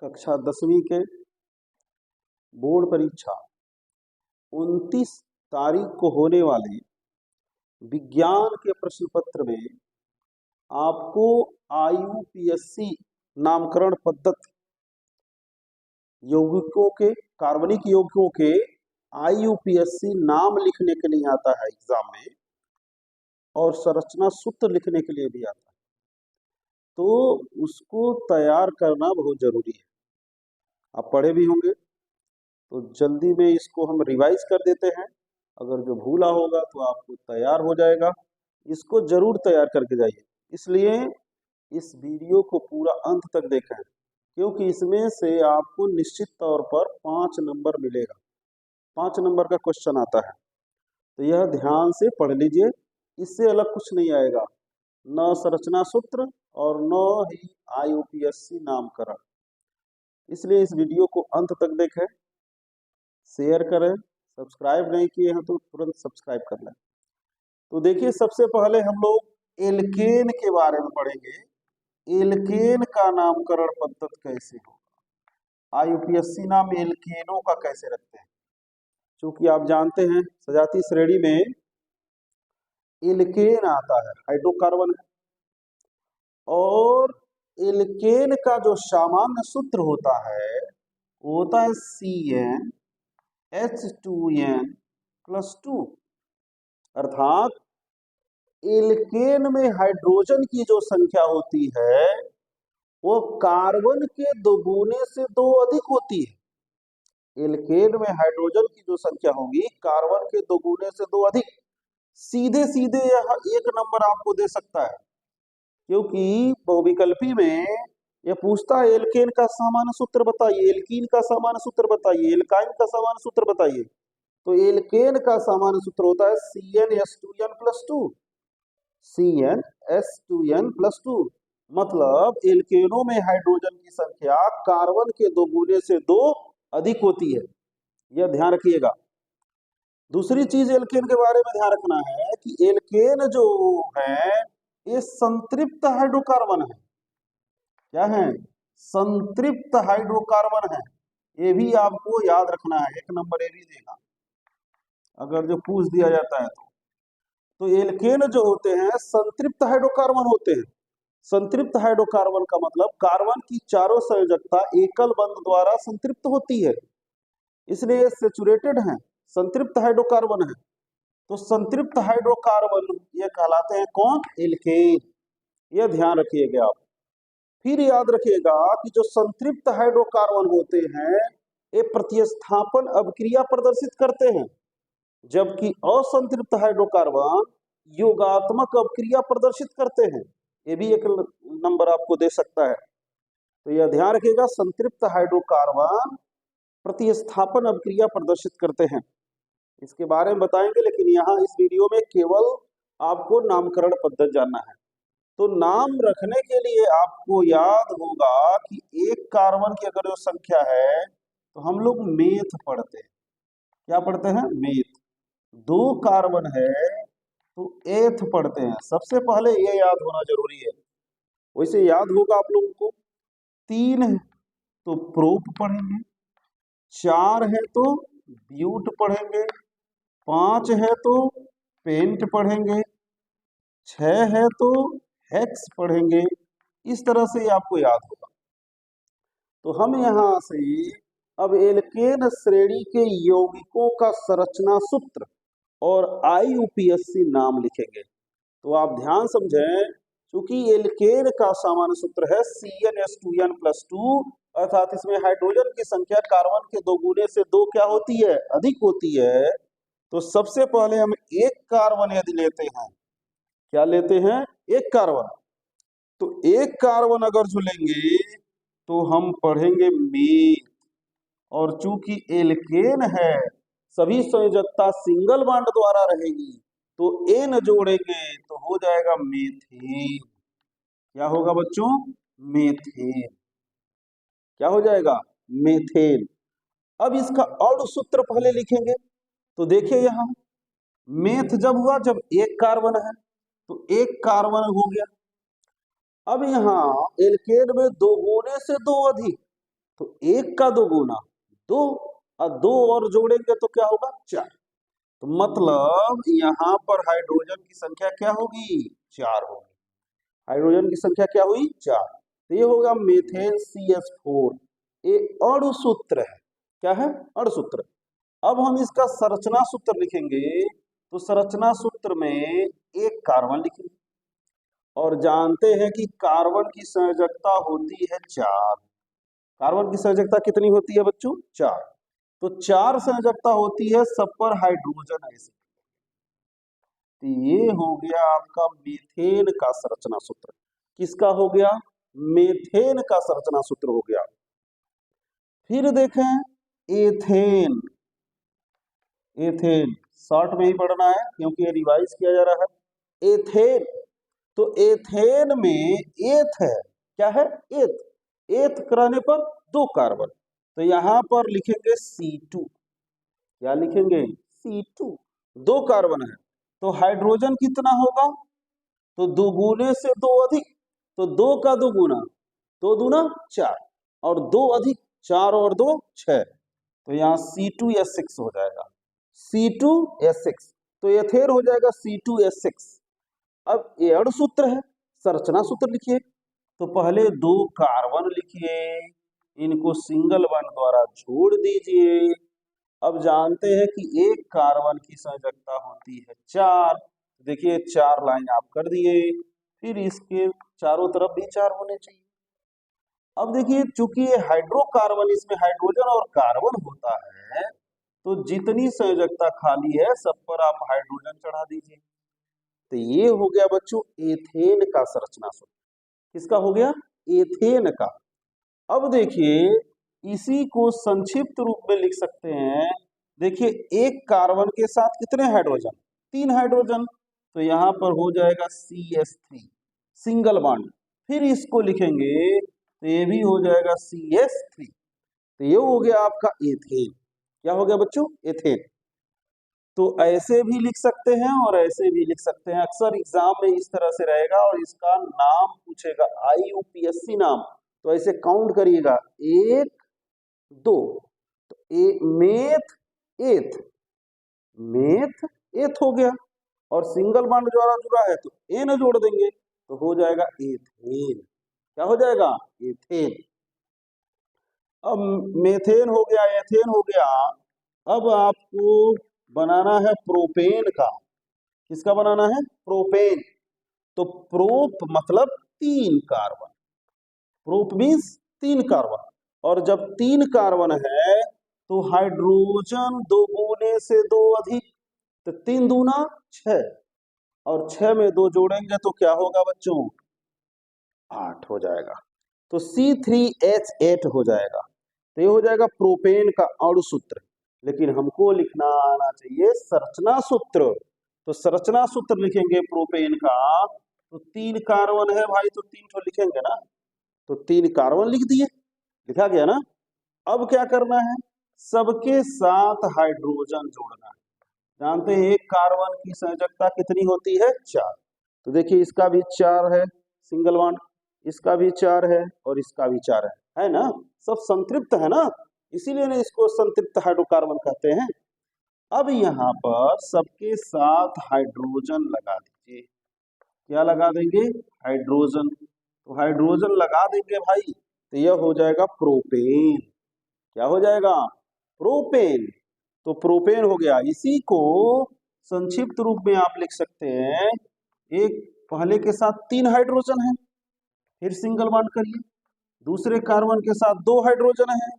कक्षा 10वीं के बोर्ड परीक्षा 29 तारीख को होने वाले विज्ञान के प्रश्न पत्र में आपको IUPAC नामकरण पद्धति यौगिकों के कार्बनिक यौगिकों के IUPAC नाम लिखने के लिए आता है एग्जाम में, और संरचना सूत्र लिखने के लिए भी आता है। तो उसको तैयार करना बहुत जरूरी है। आप पढ़े भी होंगे, तो जल्दी में इसको हम रिवाइज कर देते हैं। अगर जो भूला होगा तो आपको तैयार हो जाएगा। इसको जरूर तैयार करके जाइए। इसलिए इस वीडियो को पूरा अंत तक देखें, क्योंकि इसमें से आपको निश्चित तौर पर 5 नंबर मिलेगा। 5 नंबर का क्वेश्चन आता है, तो यह ध्यान से पढ़ लीजिए। इससे अलग कुछ नहीं आएगा, न संरचना सूत्र और न ही IUPAC नामकरण। इसलिए इस वीडियो को अंत तक देखें, शेयर करें, सब्सक्राइब नहीं किए हैं तो तुरंत सब्सक्राइब कर लें। तो देखिए, सबसे पहले हम लोग एल्केन के बारे में पढ़ेंगे। एल्केन का नामकरण पद्धति कैसे होगा, IUPAC नाम एल्केनों का कैसे रखते हैं। क्योंकि आप जानते हैं सजातीय श्रेणी में एल्केन आता है, हाइड्रोकार्बन है, और एल्केन का जो सामान्य सूत्र होता है वो होता है CnH2n+2। अर्थात एल्केन में हाइड्रोजन की जो संख्या होती है वो कार्बन के दोगुने से 2 अधिक होती है। एल्केन में हाइड्रोजन की जो संख्या होगी कार्बन के दोगुने से 2 अधिक। सीधे सीधे यह 1 नंबर आपको दे सकता है, क्योंकि बहुविकल्पी में यह पूछता है एल्केन का सामान्य सूत्र बताइए, एल्कीन का सामान्य सूत्र बताइए, एल्काइन का सामान्य सूत्र बताइए। तो एल्केन का सामान्य सूत्र होता है CnH2n+2। CnH2n+2 मतलब एल्केनों में हाइड्रोजन की संख्या कार्बन के दोगुने से 2 अधिक होती है। यह ध्यान रखिएगा। दूसरी चीज एल्केन के बारे में ध्यान रखना है कि एल्केन जो है ये संतृप्त हाइड्रोकार्बन है। क्या है? संतृप्त हाइड्रोकार्बन है। ये भी आपको याद रखना है, 1 नंबर ये भी देगा अगर जो पूछ दिया जाता है तो एल्केन जो होते हैं संतृप्त हाइड्रोकार्बन होते हैं। संतृप्त हाइड्रोकार्बन का मतलब कार्बन की चारों संयोजकता एकल बंध द्वारा संतृप्त होती है, इसलिए सेचुरेटेड है, संतृप्त हाइड्रोकार्बन है। तो संतृप्त हाइड्रोकार्बन ये कहलाते हैं कौन? एल्केन। यह ध्यान रखिएगा आप। फिर याद रखिएगा कि जो संतृप्त हाइड्रोकार्बन होते हैं ये प्रतिस्थापन अभिक्रिया प्रदर्शित करते हैं, जबकि असंतृप्त हाइड्रोकार्बन योगात्मक अभिक्रिया प्रदर्शित करते हैं। ये भी 1 नंबर आपको दे सकता है। तो यह ध्यान रखिएगा, संतृप्त हाइड्रोकार्बन प्रतिस्थापन अभिक्रिया प्रदर्शित करते हैं। इसके बारे में बताएंगे, लेकिन यहाँ इस वीडियो में केवल आपको नामकरण पद्धति जानना है। तो नाम रखने के लिए आपको याद होगा कि एक कार्बन की अगर जो संख्या है तो हम लोग मेथ पढ़ते हैं। क्या पढ़ते हैं? मेथ। 2 कार्बन है तो एथ पढ़ते हैं। सबसे पहले ये याद होना जरूरी है। वैसे याद होगा आप लोगों को, 3 है तो प्रोप पढ़ेंगे, 4 है तो ब्यूट पढ़ेंगे, 5 है तो पेंट पढ़ेंगे, 6 है तो हेक्स पढ़ेंगे। इस तरह से आपको याद होगा। तो हम यहाँ से अब एल्केन श्रेणी के यौगिकों का संरचना सूत्र और IUPAC नाम लिखेंगे। तो आप ध्यान समझें, क्योंकि एल्केन का सामान्य सूत्र है CnH2n+2, अर्थात इसमें हाइड्रोजन की संख्या कार्बन के दोगुने से 2 क्या होती है? अधिक होती है। तो सबसे पहले हम 1 कार्बन यदि लेते हैं, क्या लेते हैं? 1 कार्बन। तो 1 कार्बन अगर जो लेंगे तो हम पढ़ेंगे मेथ, और चूंकि एल्केन है सभी संयोजकता सिंगल बॉन्ड द्वारा रहेगी, तो एन जोड़ेंगे तो हो जाएगा मेथेन। क्या होगा बच्चों? मेथेन। क्या हो जाएगा? मेथेन। अब इसका और सूत्र पहले लिखेंगे। तो देखिए यहाँ मेथ जब हुआ जब 1 कार्बन है, तो 1 कार्बन हो गया। अब यहाँ एल्केन में दोगुने से 2 अधिक, तो एक का दो गुना दो, और दो और जोड़ेंगे तो क्या होगा, चार। तो मतलब यहाँ पर हाइड्रोजन की संख्या क्या होगी, चार होगी। हाइड्रोजन की संख्या क्या हुई, चार। तो ये होगा मेथेन CH4। ये अणुसूत्र है। क्या है, अणुसूत्र। अब हम इसका संरचना सूत्र लिखेंगे। तो संरचना सूत्र में एक कार्बन लिखेंगे, और जानते हैं कि कार्बन की संयोजकता होती है चार। कार्बन की संयोजकता कितनी होती है बच्चों, चार। तो चार संयोजकता होती है सब पर हाइड्रोजन ऐसे। तो ये हो गया आपका मीथेन का संरचना सूत्र। किसका हो गया, मीथेन का संरचना सूत्र हो गया। फिर देखें एथेन। एथेन शॉर्ट में ही पढ़ना है क्योंकि ये रिवाइज किया जा रहा है। एथेन, तो एथेन में एथ है, क्या है, एथ। एथ कराने पर दो कार्बन, तो यहां पर लिखेंगे C2। क्या लिखेंगे, C2। दो कार्बन है, तो हाइड्रोजन कितना होगा, तो दुगुने से दो अधिक, तो दो का दो गुना, दो दूना चार, और दो अधिक चार और दो छह, तो यहाँ C2H6 हो जाएगा, C2H6। तो एथेन हो जाएगा C2H6। अब ये अणुसूत्र है, संरचना सूत्र लिखिए। तो पहले दो कार्बन लिखिए, इनको सिंगल बॉन्ड द्वारा जोड़ दीजिए। अब जानते हैं कि एक कार्बन की संयोजकता होती है चार। देखिए चार लाइन आप कर दिए, फिर इसके चारों तरफ भी चार होने चाहिए। अब देखिए चूंकि ये हाइड्रोकार्बन, इसमें हाइड्रोजन और कार्बन होता है, तो जितनी संयोजकता खाली है सब पर आप हाइड्रोजन चढ़ा दीजिए। तो ये हो गया बच्चों एथेन का संरचना सूत्र। किसका हो गया, एथेन का। अब देखिए इसी को संक्षिप्त रूप में लिख सकते हैं। देखिए एक कार्बन के साथ कितने हाइड्रोजन, तीन हाइड्रोजन, तो यहाँ पर हो जाएगा CH3 सिंगल बॉन्ड। फिर इसको लिखेंगे तो ये भी हो जाएगा CH3। तो ये हो गया आपका एथेन। क्या हो गया बच्चों, एथेन। तो ऐसे भी लिख सकते हैं और ऐसे भी लिख सकते हैं। अक्सर एग्जाम में इस तरह से रहेगा और इसका नाम पूछेगा, IUPAC नाम। तो ऐसे काउंट करिएगा, एक दो, तो मेथ एथ, मेथ एथ हो गया, और सिंगल बॉन्ड द्वारा जुड़ा है तो एन जोड़ देंगे तो हो जाएगा एथेन। क्या हो जाएगा, एथेन। अब मेथेन हो गया, एथेन हो गया। अब आपको बनाना है प्रोपेन का। किसका बनाना है, प्रोपेन। तो प्रोप मतलब तीन कार्बन, प्रोप मीन्स तीन कार्बन, और जब तीन कार्बन है तो हाइड्रोजन दो गुने से दो अधिक, तो तीन दूना छह, और छह में दो जोड़ेंगे तो क्या होगा बच्चों, 8 हो जाएगा। तो C3H8 हो जाएगा। तो ये हो जाएगा प्रोपेन का अणु सूत्र। लेकिन हमको लिखना आना चाहिए संरचना सूत्र। तो संरचना सूत्र लिखेंगे प्रोपेन का। तो तीन कार्बन है भाई, तो तीन तो लिखेंगे ना, तो तीन कार्बन लिख दिए, लिखा गया ना। अब क्या करना है, सबके साथ हाइड्रोजन जोड़ना है। जानते हैं एक कार्बन की संयोजकता कितनी होती है, चार। तो देखिए इसका भी चार है सिंगल बॉन्ड, इसका भी चार है और इसका भी चार है ना, सब संतृप्त है ना, इसीलिए ना इसको संतृप्त हाइड्रोकार्बन कहते हैं। अब यहाँ पर सबके साथ हाइड्रोजन लगा दीजिए। क्या लगा देंगे, हाइड्रोजन। तो हाइड्रोजन लगा देंगे भाई, तो यह हो जाएगा प्रोपेन। क्या हो जाएगा, प्रोपेन। तो प्रोपेन हो गया। इसी को संक्षिप्त रूप में आप लिख सकते हैं, एक पहले के साथ तीन हाइड्रोजन है, फिर सिंगल बॉन्ड करिए, दूसरे कार्बन के साथ दो हाइड्रोजन है,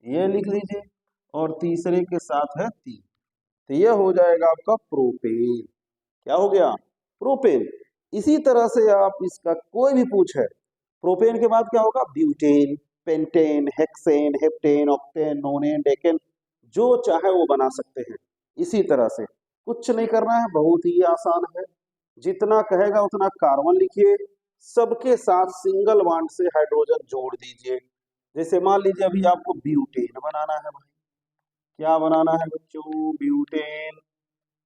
ये लिख लीजिए, और तीसरे के साथ है तीन, तो यह हो जाएगा आपका प्रोपेन। क्या हो गया, प्रोपेन। इसी तरह से आप इसका कोई भी पूछे, प्रोपेन के बाद क्या होगा, butane, pentane, hexane, heptane, octane, नोनेन, decane, जो चाहे वो बना सकते हैं। इसी तरह से कुछ नहीं करना है, बहुत ही आसान है। जितना कहेगा उतना कार्बन लिखिए, सबके साथ सिंगल बॉन्ड से हाइड्रोजन जोड़ दीजिए। जैसे मान लीजिए अभी आपको ब्यूटेन बनाना है भाई, क्या बनाना है बच्चों, ब्यूटेन।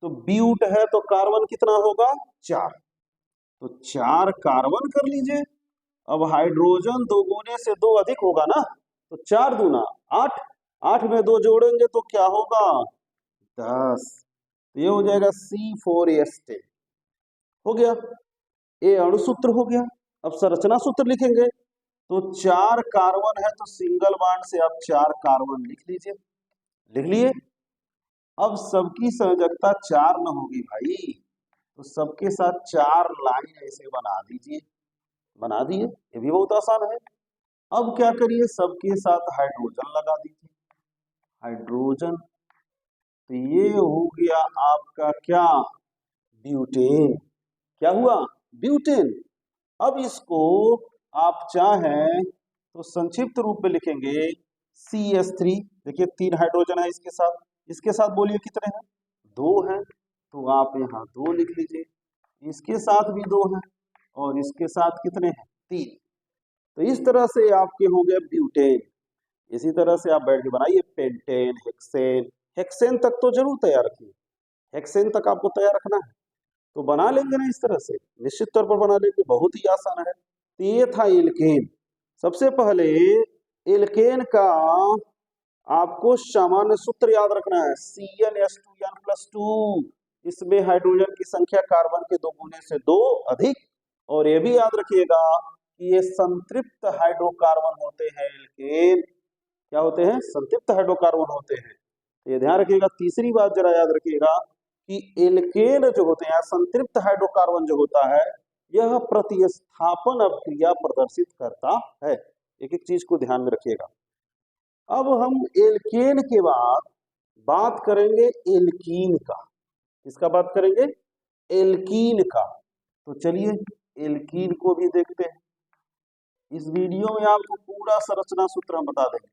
तो ब्यूट है तो कार्बन कितना होगा, चार, तो चार कार्बन कर लीजिए। अब हाइड्रोजन दो गुने से दो अधिक होगा ना, तो 4 दूना 8, 8 में 2 जोड़ेंगे तो क्या होगा 10। तो ये हो जाएगा C4H10 हो गया। ये अणुसूत्र हो गया। अब संरचना सूत्र लिखेंगे तो 4 कार्बन है तो सिंगल बॉन्ड से आप 4 कार्बन लिख लीजिए। लिख लिए। अब सबकी संयोजकता 4 न होगी भाई, तो सबके साथ 4 लाइन ऐसे बना दीजिए। बना दिए, ये भी बहुत आसान है। अब क्या करिए, सबके साथ हाइड्रोजन लगा दीजिए। हाइड्रोजन, तो ये हो गया आपका क्या ब्यूटेन। क्या हुआ ब्यूटेन। अब इसको आप चाहें तो संक्षिप्त रूप में लिखेंगे CH3। देखिए 3 हाइड्रोजन है इसके साथ। इसके साथ बोलिए कितने हैं 2 हैं, तो आप यहाँ 2 लिख लीजिए। इसके साथ भी 2 हैं और इसके साथ कितने हैं 3। तो इस तरह से आपके हो गए ब्यूटेन। इसी तरह से आप बैठ के बनाइए पेंटेन, हेक्सेन। हेक्सेन तक तो जरूर तैयार रखिए, हेक्सेन तक आपको तैयार रखना है। तो बना लेंगे ना इस तरह से, निश्चित तौर पर बना लेंगे, बहुत ही आसान है। तो ये था एल्केन। सबसे पहले एल्केन का आपको सामान्य सूत्र याद रखना है CnH2n+2। इसमें हाइड्रोजन की संख्या कार्बन के 2 गुने से 2 अधिक। और ये भी याद रखिएगा कि ये संतृप्त हाइड्रोकार्बन होते हैं एल्केन। क्या होते हैं संतृप्त हाइड्रोकार्बन होते हैं। तो ये ध्यान रखिएगा। तीसरी बात जरा याद रखिएगा कि एल्केन जो होते हैं संतृप्त हाइड्रोकार्बन जो होता है यह प्रतिस्थापन अभिक्रिया प्रदर्शित करता है। एक एक चीज को ध्यान में रखिएगा। अब हम एल्केन के बाद बात करेंगे एल्कीन का। किसका बात करेंगे एल्कीन का। तो चलिए एल्कीन को भी देखते हैं। इस वीडियो में आपको पूरा संरचना सूत्र हम बता देंगे,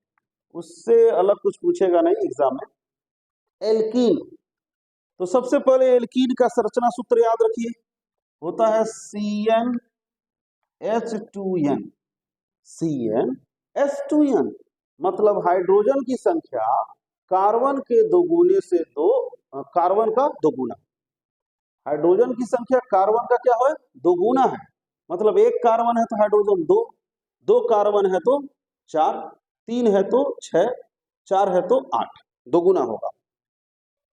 उससे अलग कुछ पूछेगा नहीं एग्जाम में। एल्कीन, तो सबसे पहले एल्कीन का संरचना सूत्र याद रखिए, होता है CnH2n। CnH2n मतलब हाइड्रोजन की संख्या कार्बन के 2 गुने से 2, कार्बन का 2 गुना। हाइड्रोजन की संख्या कार्बन का क्या है 2 गुना है। मतलब 1 कार्बन है तो हाइड्रोजन 2, 2 कार्बन है तो 4, 3 है तो 6, 4 है तो 8, 2 गुना होगा।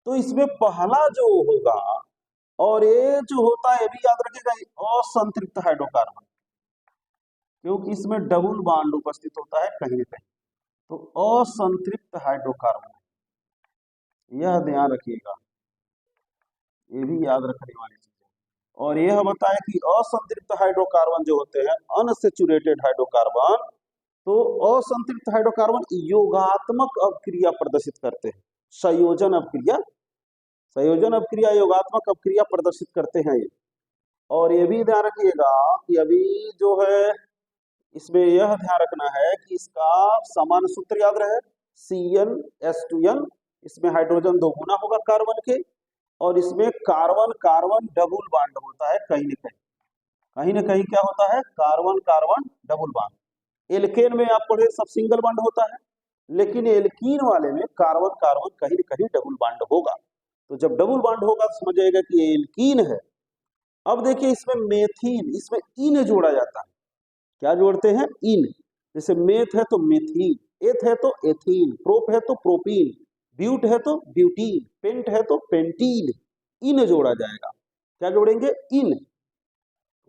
तो इसमें पहला जो होगा, और ये जो होता है ये भी याद रखिएगा असंतृप्त हाइड्रोकार्बन, क्योंकि इसमें डबल बॉन्ड उपस्थित होता है कहीं न कहीं। तो असंतृप्त हाइड्रोकार्बन, यह ध्यान रखिएगा, ये भी याद रखने वाली चीज है। और यह बताएं कि असंतृप्त हाइड्रोकार्बन जो होते हैं अनसैचुरेटेड हाइड्रोकार्बन, तो असंतृप्त हाइड्रोकार्बन योगात्मक अभिक्रिया प्रदर्शित करते हैं। संयोजन अभिक्रिया, संयोजन अभिक्रिया योगात्मक अभिक्रिया प्रदर्शित करते हैं ये। और ये भी ध्यान रखिएगा कि अभी जो है इसमें यह ध्यान रखना है कि इसका सामान्य सूत्र याद रहे CnH2n। इसमें हाइड्रोजन 2 गुना होगा कार्बन के, और इसमें कार्बन कार्बन डबल बॉन्ड होता है कहीं न कहीं क्या होता है carbon carbon double bond. Alkene में आप पढ़े सब सिंगल बॉन्ड होता है, लेकिन एल्कीन वाले में कार्बन कार्बन कहीं न कहीं डबल बॉन्ड होगा। तो जब डबल बॉन्ड होगा तो समझिएगा कि ये एल्कीन है। अब देखिए इसमें मेथिन, इसमें इन जोड़ा जाता है। क्या जोड़ते हैं इन। जैसे मेथ है तो मेथिन, एथ है तो एथीन, प्रोप है तो प्रोपीन, ब्यूट है तो ब्यूटीन, पेंट है तो पेंटीन। इन जोड़ा जाएगा। क्या जोड़ेंगे इन।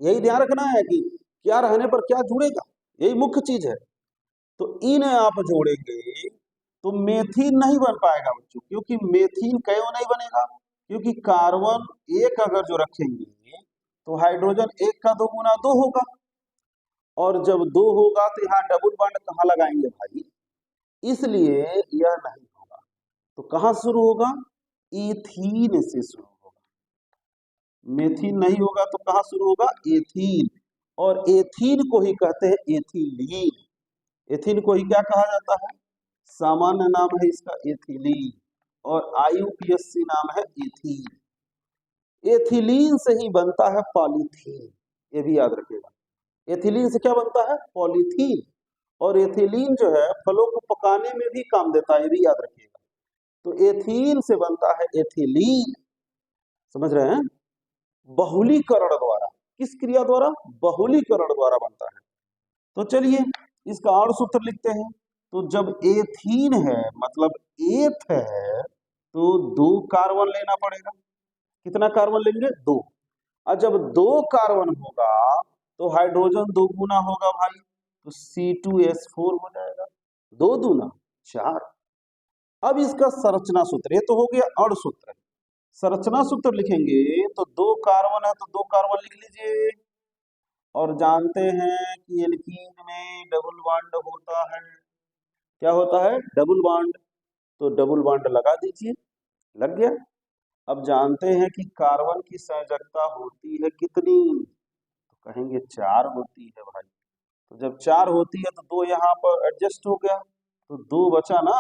यही ध्यान रखना है कि क्या रहने पर क्या जुड़ेगा, यही मुख्य चीज है। तो इन आप जोड़ेंगे तो मेथिन नहीं बन पाएगा बच्चों, क्योंकि मेथिन क्यों नहीं बनेगा, क्योंकि कार्बन 1 अगर जो रखेंगे तो हाइड्रोजन 1 का 2 गुना 2 होगा, और जब 2 होगा तो यहाँ डबल बॉन्ड कहाँ लगाएंगे भाई, इसलिए यह नहीं होगा। तो कहाँ शुरू होगा एथीन से शुरू होगा। मेथिन नहीं होगा तो कहाँ शुरू होगा एथीन, और एथीन को ही कहते हैं एथिलीन। एथीन को ही क्या कहा जाता है, सामान्य नाम है इसका एथिलीन, और IUPAC नाम है एथीन। एथिलीन से ही बनता है पॉलीथीन, ये भी याद रखिएगा। एथिलीन से क्या बनता है पॉलीथीन, और एथिलीन जो है फलों को पकाने में भी काम देता है, ये भी याद रखिएगा। तो एथीन से बनता है एथिलीन, समझ रहे हैं, बहुलीकरण द्वारा। किस क्रिया द्वारा, बहुलीकरण द्वारा बनता है। तो चलिए इसका और सूत्र लिखते हैं। तो जब एथीन है मतलब एथ है तो 2 कार्बन लेना पड़ेगा। कितना कार्बन लेंगे? 2। और जब 2 कार्बन होगा तो हाइड्रोजन 2 गुना होगा भाई, तो C2H4 हो जाएगा। 2 दूना 4। अब इसका संरचना सूत्र, ये तो हो गया अण सूत्र। संरचना सूत्र लिखेंगे तो 2 कार्बन है तो 2 कार्बन लिख लीजिए। और जानते हैं कि एल्कीन में डबल बॉन्ड होता है। क्या होता है? Double bond. तो डबल बॉन्ड लगा दीजिए, लग गया। अब जानते हैं कि कार्बन की संयोजकता होती है कितनी? तो कहेंगे 4 होती है भाई। तो जब 4 होती है तो 2 यहाँ पर एडजस्ट हो गया, तो 2 बचा ना।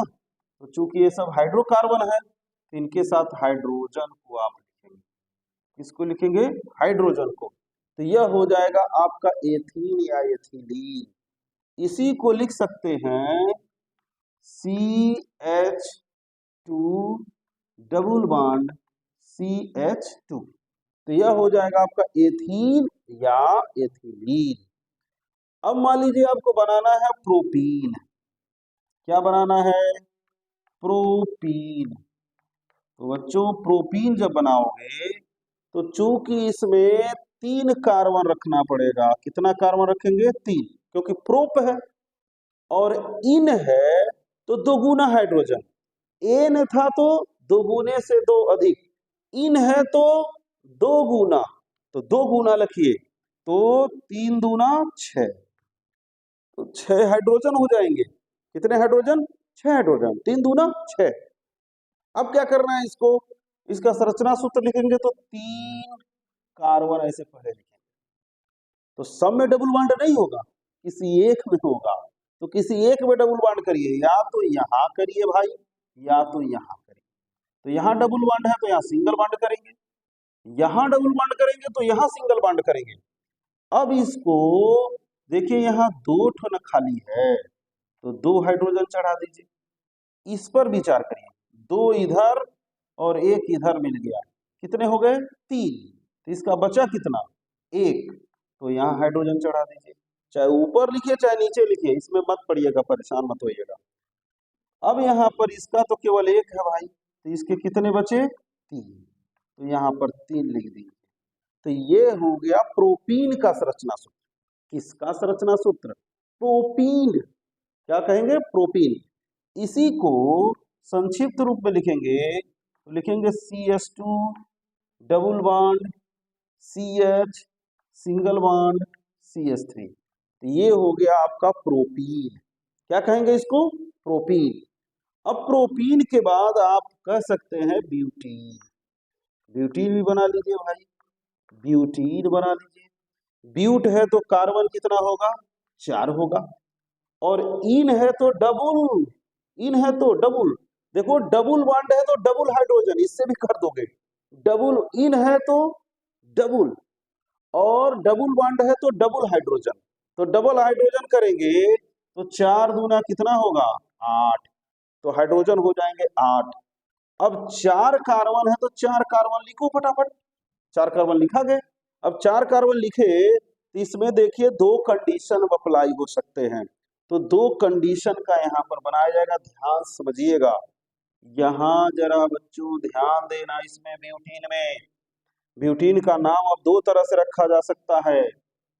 तो चूंकि ये सब हाइड्रोकार्बन है तो इनके साथ हाइड्रोजन को आप लिखेंगे। किसको लिखेंगे? हाइड्रोजन को। तो यह हो जाएगा आपका एथीन या एथिलीन। इसी को लिख सकते हैं CH2 डबल बॉन्ड CH2। तो यह हो जाएगा आपका एथीन या एथिलीन। अब मान लीजिए आपको बनाना है प्रोपीन। क्या बनाना है? प्रोपीन। तो बच्चों प्रोपीन जब बनाओगे तो चूंकि इसमें 3 कार्बन रखना पड़ेगा। कितना कार्बन रखेंगे? 3, क्योंकि प्रोप है और इन है तो 2 गुना हाइड्रोजन। एन था तो 2 गुने से 2 अधिक, इन है तो 2 गुना, तो 2 गुना लिखिए, तो 3 दूना 6, तो 6 हाइड्रोजन हो जाएंगे। कितने हाइड्रोजन? 6 हाइड्रोजन। 3 दूना 6। अब क्या करना है इसको? इसका संरचना सूत्र लिखेंगे तो 3 कार्बन ऐसे पहले लिखेंगे। तो सब में डबल बॉन्ड नहीं होगा, किसी एक में होगा। तो किसी एक में डबल बॉन्ड करिए, या तो यहाँ करिए भाई या तो यहाँ करिए। तो यहाँ डबल बॉन्ड है तो यहाँ सिंगल बॉन्ड करेंगे, यहाँ डबल बॉन्ड करेंगे तो यहाँ सिंगल बॉन्ड करेंगे। अब इसको देखिए यहाँ 2 ठन खाली है तो 2 हाइड्रोजन चढ़ा दीजिए। इस पर विचार करिए, 2 इधर और 1 इधर मिल गया, कितने हो गए? 3। तो इसका बचा कितना? 1। तो यहाँ हाइड्रोजन चढ़ा दीजिए, चाहे ऊपर लिखिए चाहे नीचे लिखिए, इसमें मत पड़िएगा, परेशान मत होइएगा। अब यहाँ पर इसका तो केवल 1 है भाई, तो इसके कितने बचे? 3। तो यहाँ पर 3 लिख दीजिए। तो ये हो गया प्रोपीन का संरचना सूत्र। किसका संरचना सूत्र? प्रोपीन। क्या कहेंगे? प्रोपीन। इसी को संक्षिप्त रूप में लिखेंगे तो लिखेंगे CH2 double bond CH single bond CH3। तो ये हो गया आपका प्रोपीन। क्या कहेंगे इसको? प्रोपीन। अब प्रोपीन के बाद आप कह सकते हैं ब्यूटीन। ब्यूटीन भी बना लीजिए भाई, ब्यूटीन बना लीजिए। ब्यूट है तो कार्बन कितना होगा? 4 होगा। और इन है तो डबल, इन है तो डबल। देखो डबल बॉन्ड है तो डबल हाइड्रोजन, इससे भी कर दोगे। डबल इन है तो डबल, और डबल बॉन्ड है तो डबल हाइड्रोजन। तो डबल हाइड्रोजन करेंगे तो 4 दूना कितना होगा? 8। तो हाइड्रोजन हो जाएंगे 8। अब 4 कार्बन है तो 4 कार्बन लिखो फटाफट। 4 कार्बन लिखा गया। अब 4 कार्बन लिखे तो इसमें देखिए 2 कंडीशन अप्लाई हो सकते हैं। तो 2 कंडीशन का यहाँ पर बनाया जाएगा, ध्यान समझिएगा। यहाँ जरा बच्चों ध्यान देना, इसमें ब्यूटीन में, ब्यूटीन का नाम अब 2 तरह से रखा जा सकता है,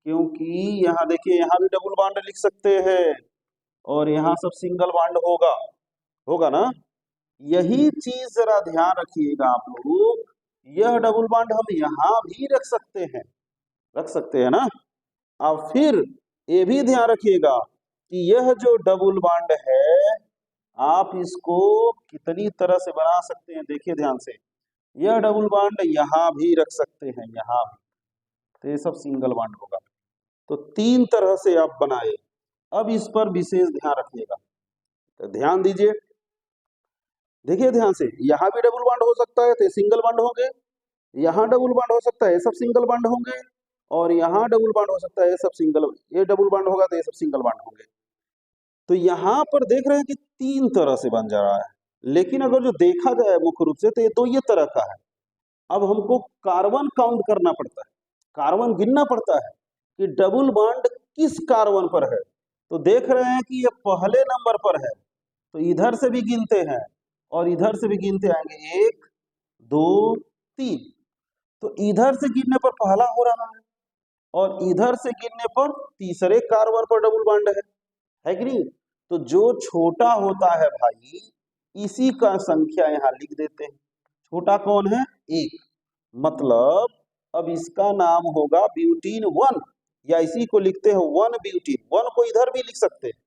क्योंकि यहाँ देखिए यहाँ भी डबल बॉन्ड लिख सकते हैं और यहाँ सब सिंगल बॉन्ड होगा, होगा ना। यही चीज जरा ध्यान रखिएगा आप लोग। यह डबल बॉन्ड हम यहाँ भी रख सकते हैं, रख सकते हैं ना। अब फिर ये भी ध्यान रखिएगा कि यह जो डबल बॉन्ड है आप इसको कितनी तरह से बना सकते हैं, देखिए ध्यान से। यह डबल बॉन्ड यहाँ भी रख सकते हैं, यहाँ भी, तो ये सब सिंगल बॉन्ड होगा। तो 3 तरह से आप बनाए। अब इस पर विशेष ध्यान रखिएगा, तो ध्यान दीजिए, देखिए ध्यान से। यहाँ भी डबल बॉन्ड हो सकता है तो ये सिंगल बॉन्ड होंगे, यहाँ डबल बॉन्ड हो सकता है ये सब सिंगल बॉन्ड होंगे, और यहाँ डबल बॉन्ड हो सकता है ये सब सिंगल, ये डबल बॉन्ड होगा तो ये सब सिंगल बॉन्ड होंगे। तो यहाँ पर देख रहे हैं कि 3 तरह से बन जा रहा है, लेकिन अगर जो देखा जाए मुख्य रूप से तो ये 2 ये तरह का है। अब हमको कार्बन काउंट करना पड़ता है, कार्बन गिनना पड़ता है कि डबल बॉन्ड किस कार्बन पर है। तो देख रहे हैं कि ये पहले नंबर पर है, तो इधर से भी गिनते हैं और इधर से भी गिनते आएंगे, 1 2 3। तो इधर से गिनने पर पहला हो रहा है और इधर से गिनने पर तीसरे कार्बन पर डबल बॉन्ड है कि नहीं। तो जो छोटा होता है भाई, इसी का संख्या यहाँ लिख देते हैं। छोटा कौन है? 1। मतलब अब इसका नाम होगा ब्यूटीन 1, या इसी को लिखते हैं 1 ब्यूटीन। 1 को इधर भी लिख सकते हैं,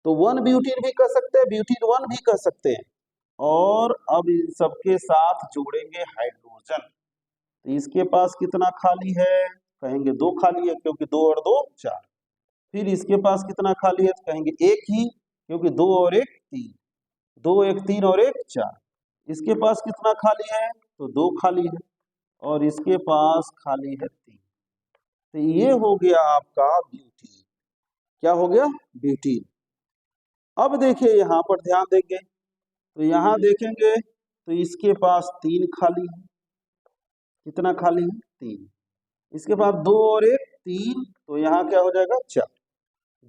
तो 1 ब्यूटीन भी कह सकते हैं, ब्यूटीन 1 भी कह सकते हैं। और अब इन सबके साथ जोड़ेंगे हाइड्रोजन। तो इसके पास कितना खाली है? कहेंगे 2 खाली है, क्योंकि 2 और 2 4। फिर इसके पास कितना खाली है? तो कहेंगे 1 ही, क्योंकि 2 और 1 3। 2 1 3 और 1 4। इसके पास कितना खाली है? तो 2 खाली है, और इसके पास खाली है 3। तो ये हो गया आपका ब्यूटीन। क्या हो गया? ब्यूटीन। अब देखिए यहाँ पर ध्यान देंगे, तो यहाँ देखेंगे तो इसके पास 3 खाली है। कितना खाली है? 3। इसके बाद 2 और 1 3, तो यहाँ क्या हो जाएगा? 4।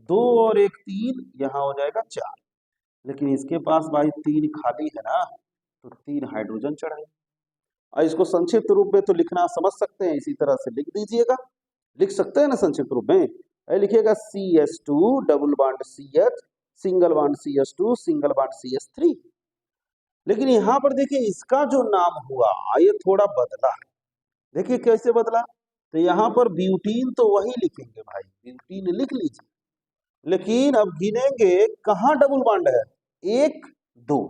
2 और 1 3, यहाँ हो जाएगा 4। लेकिन इसके पास भाई 3 खाली है ना, तो 3 हाइड्रोजन चढ़ाए। और इसको संक्षिप्त रूप में तो लिखना समझ सकते हैं, इसी तरह से लिख दीजिएगा। लिख सकते हैं ना संक्षिप्त रूप में? लिखिएगा CH2 double bond CH single bond CH2 single bond CH3। लेकिन यहाँ पर देखिए इसका जो नाम हुआ ये थोड़ा बदला है। देखिए कैसे बदला। तो यहाँ पर ब्यूटीन तो वही लिखेंगे भाई, ब्यूटीन लिख लीजिए, लेकिन अब गिनेंगे कहाँ डबल बॉन्ड है? 1 2।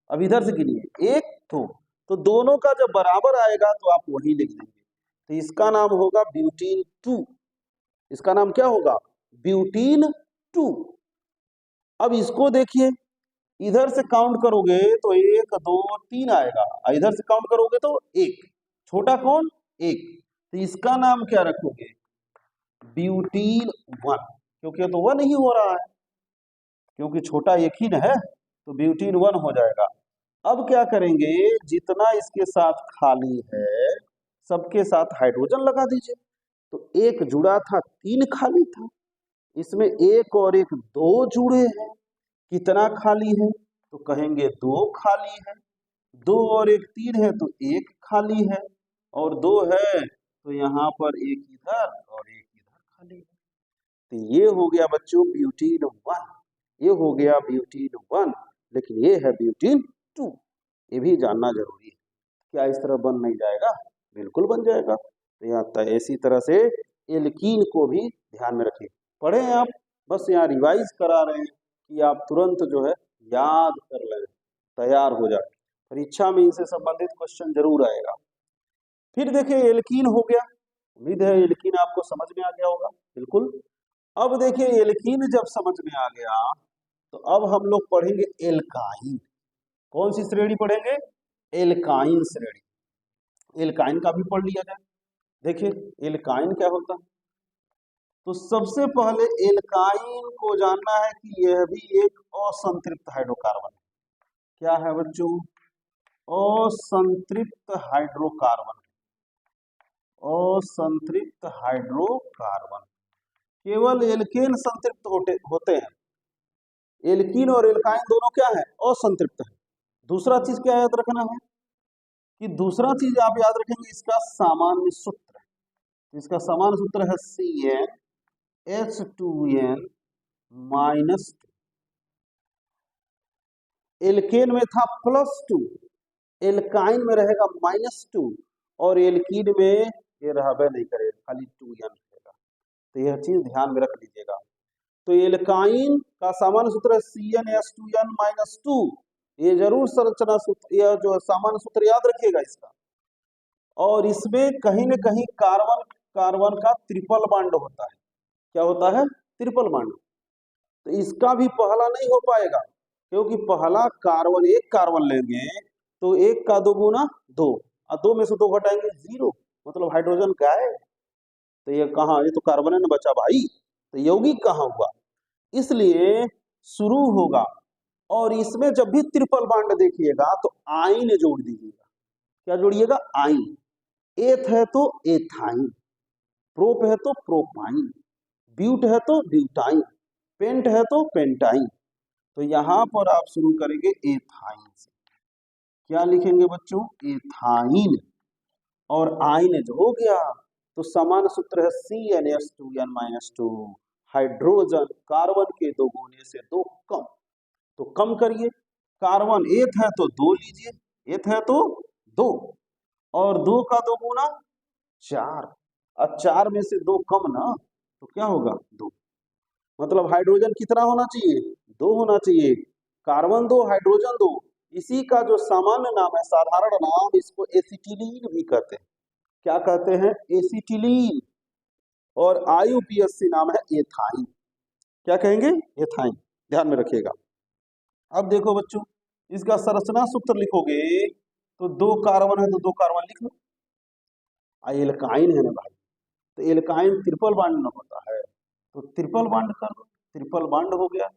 अब इधर से गिनिए 1 2, तो दोनों का जब बराबर आएगा तो आप वही लिख देंगे। तो इसका नाम होगा ब्यूटीन 2। इसका नाम क्या होगा? ब्यूटीन 2। अब इसको देखिए, इधर से काउंट करोगे तो 1 2 3 आएगा, और इधर से काउंट करोगे तो 1। छोटा कौन? 1। तो इसका नाम क्या रखोगे? ब्यूटीन 1, क्योंकि तो 1 ही हो रहा है, क्योंकि छोटा 1 ही न है, तो ब्यूटीन 1 हो जाएगा। अब क्या करेंगे? जितना इसके साथ खाली है सबके साथ हाइड्रोजन लगा दीजिए। तो 1 जुड़ा था, 3 खाली था, इसमें 1 और 1 2 जुड़े हैं। कितना खाली है? तो कहेंगे 2 खाली है। 2 और 1 3 है, तो 1 खाली है, और 2 है तो यहाँ पर 1 इधर और 1 इधर खाली है। तो ये हो गया बच्चों ब्यूटीन 1। ये हो गया ब्यूटीन 1, लेकिन ये है ब्यूटीन 2। ये भी जानना जरूरी है। क्या इस तरह बन नहीं जाएगा? बिल्कुल बन जाएगा। तो यहाँ इसी तरह से एल्कीन को भी ध्यान में रखिए। पढ़े आप, बस यहाँ रिवाइज करा रहे हैं कि आप तुरंत जो है याद कर लें, तैयार हो जाए। परीक्षा में इनसे संबंधित क्वेश्चन जरूर आएगा। फिर देखिए एल्कीन हो गया, उम्मीद है एल्कीन आपको समझ में आ गया होगा। बिल्कुल। अब देखिए एल्कीन जब समझ में आ गया, तो अब हम लोग पढ़ेंगे एल्काइन। कौन सी श्रेणी पढ़ेंगे? एल्काइन श्रेणी। एल्काइन का भी पढ़ लिया जाए। देखिए एल्काइन क्या होता है। तो सबसे पहले एल्काइन को जानना है कि यह भी एक असंतृप्त हाइड्रोकार्बन है। क्या है बच्चों? असंतृप्त हाइड्रोकार्बन। असंतृप्त हाइड्रोकार्बन। केवल एल्केन संतृप्त होते हैं। एल्कीन और एल्काइन दोनों क्या है? असंतृप्त है। दूसरा चीज क्या याद रखना है कि दूसरा चीज आप याद रखेंगे इसका सामान्य सूत्र। इसका सामान्य सूत्र है CnH2n -2। एल्केन में था +2, एल्काइन में रहेगा -2, और एल्कीन में ये रहबे नहीं करेगा, खाली 2n रहेगा। तो यह चीज ध्यान में रख लीजिएगा। तो एल्काइन का सामान्य सूत्र है CnH2n -2। ये जरूर संरचना सूत्र, यह जो सामान्य सूत्र याद रखिएगा इसका। और इसमें कहीं न कहीं कार्बन कार्बन का ट्रिपल बॉन्ड होता है। क्या होता है? Triple bond. तो इसका भी पहला नहीं हो पाएगा, क्योंकि पहला कार्बन, एक कार्बन लेंगे तो 1 का 2 गुना 2, और 2 में से 2 घटाएंगे 0, मतलब हाइड्रोजन गायब। तो ये कहाँ? ये तो कार्बन न बचा भाई, तो यौगिक कहाँ हुआ? इसलिए शुरू होगा, और इसमें जब भी ट्रिपल बॉन्ड देखिएगा तो आइन जोड़ दीजिएगा। क्या जोड़िएगा? आइन। एथ है तो एथाइन, प्रोप है तो प्रोपाइन, ब्यूट है तो ब्यूटाइन, पेंट है तो पेंटाइन। तो यहां पर आप शुरू करेंगे एथाइन से। क्या लिखेंगे बच्चों? एथाइन। और आइन जो हो गया तो समान सूत्र है CnH2n-2। हाइड्रोजन कार्बन के दो गुने से दो कम, तो कम करिए। कार्बन एक है तो दो लीजिए, एक है तो दो, और दो का दो गुना चार। अब चार में से दो कम ना, तो क्या होगा? दो। मतलब हाइड्रोजन कितना होना चाहिए? दो होना चाहिए। कार्बन दो, हाइड्रोजन दो। इसी का जो सामान्य नाम है, साधारण नाम, इसको एसिटिलीन भी कहते हैं। क्या कहते हैं? एसिटिलीन। और IUPAC नाम है एथाइन। क्या कहेंगे? एथाइन। ध्यान में रखिएगा। अब देखो बच्चों, इसका संरचना सूत्र लिखोगे तो दो कार्बन है तो दो कार्बन लिख लो। एल्काइन है ना भाई, तो एल्काइन ट्रिपल बॉन्ड में होता है, तो ट्रिपल बॉन्ड कर दो, ट्रिपल बॉन्ड हो गया।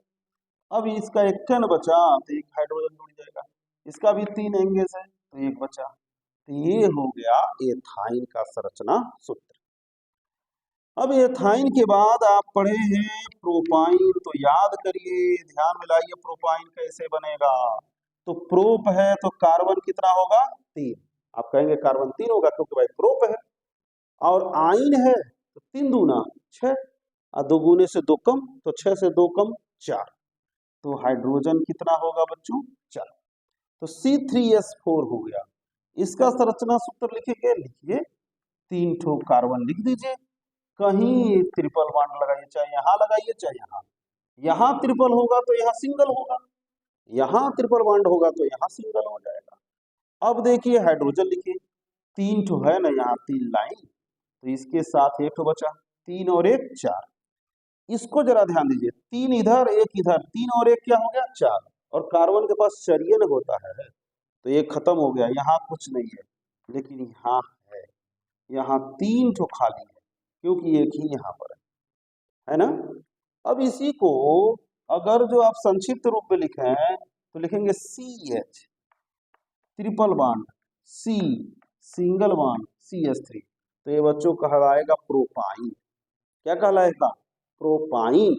अब इसका एक न बचा तो एक हाइड्रोजन जुड़ जाएगा, इसका भी 3 एंगेज है तो एक बचा। तो ये हो गया एथाइन का संरचना सूत्र। अब एथाइन के बाद आप पढ़े हैं प्रोपाइन, तो याद करिए, ध्यान मिलाइए, प्रोपाइन कैसे बनेगा। तो प्रोप है तो कार्बन कितना होगा? 3। आप कहेंगे कार्बन 3 होगा क्योंकि भाई प्रोप है। और आइन है तो 3 दूना 6, और दो गुने से दो कम, तो 6 से दो कम 4। तो हाइड्रोजन कितना होगा बच्चों? 4। तो C3H4 हो गया। इसका संरचना सूत्र लिखेंगे, लिखिए 3 ठो कार्बन लिख दीजिए। कहीं ट्रिपल बॉन्ड लगाइए, चाहे यहाँ लगाइए चाहे यहाँ। यहाँ ट्रिपल होगा तो यहाँ सिंगल होगा, यहाँ ट्रिपल बॉन्ड होगा तो यहाँ सिंगल हो जाएगा। अब देखिए हाइड्रोजन लिखिए, 3 ठो है ना यहाँ, 3 लाइन, तो इसके साथ एक ठो बचा, 3 और 1 4। इसको जरा ध्यान दीजिए, 3 इधर 1 इधर, 3 और 1 क्या हो गया? 4। और कार्बन के पास चरियन होता है, तो ये खत्म हो गया, यहाँ कुछ नहीं है। लेकिन यहाँ है, यहाँ 3 ठो खाली है क्योंकि एक ही यहाँ पर है ना। अब इसी को अगर जो आप संक्षिप्त रूप में लिखें तो लिखेंगे CH triple bond, C single bond CH3। तो ये बच्चों कहलाएगा प्रोपाइन। क्या कहलाएगा? प्रोपाइन।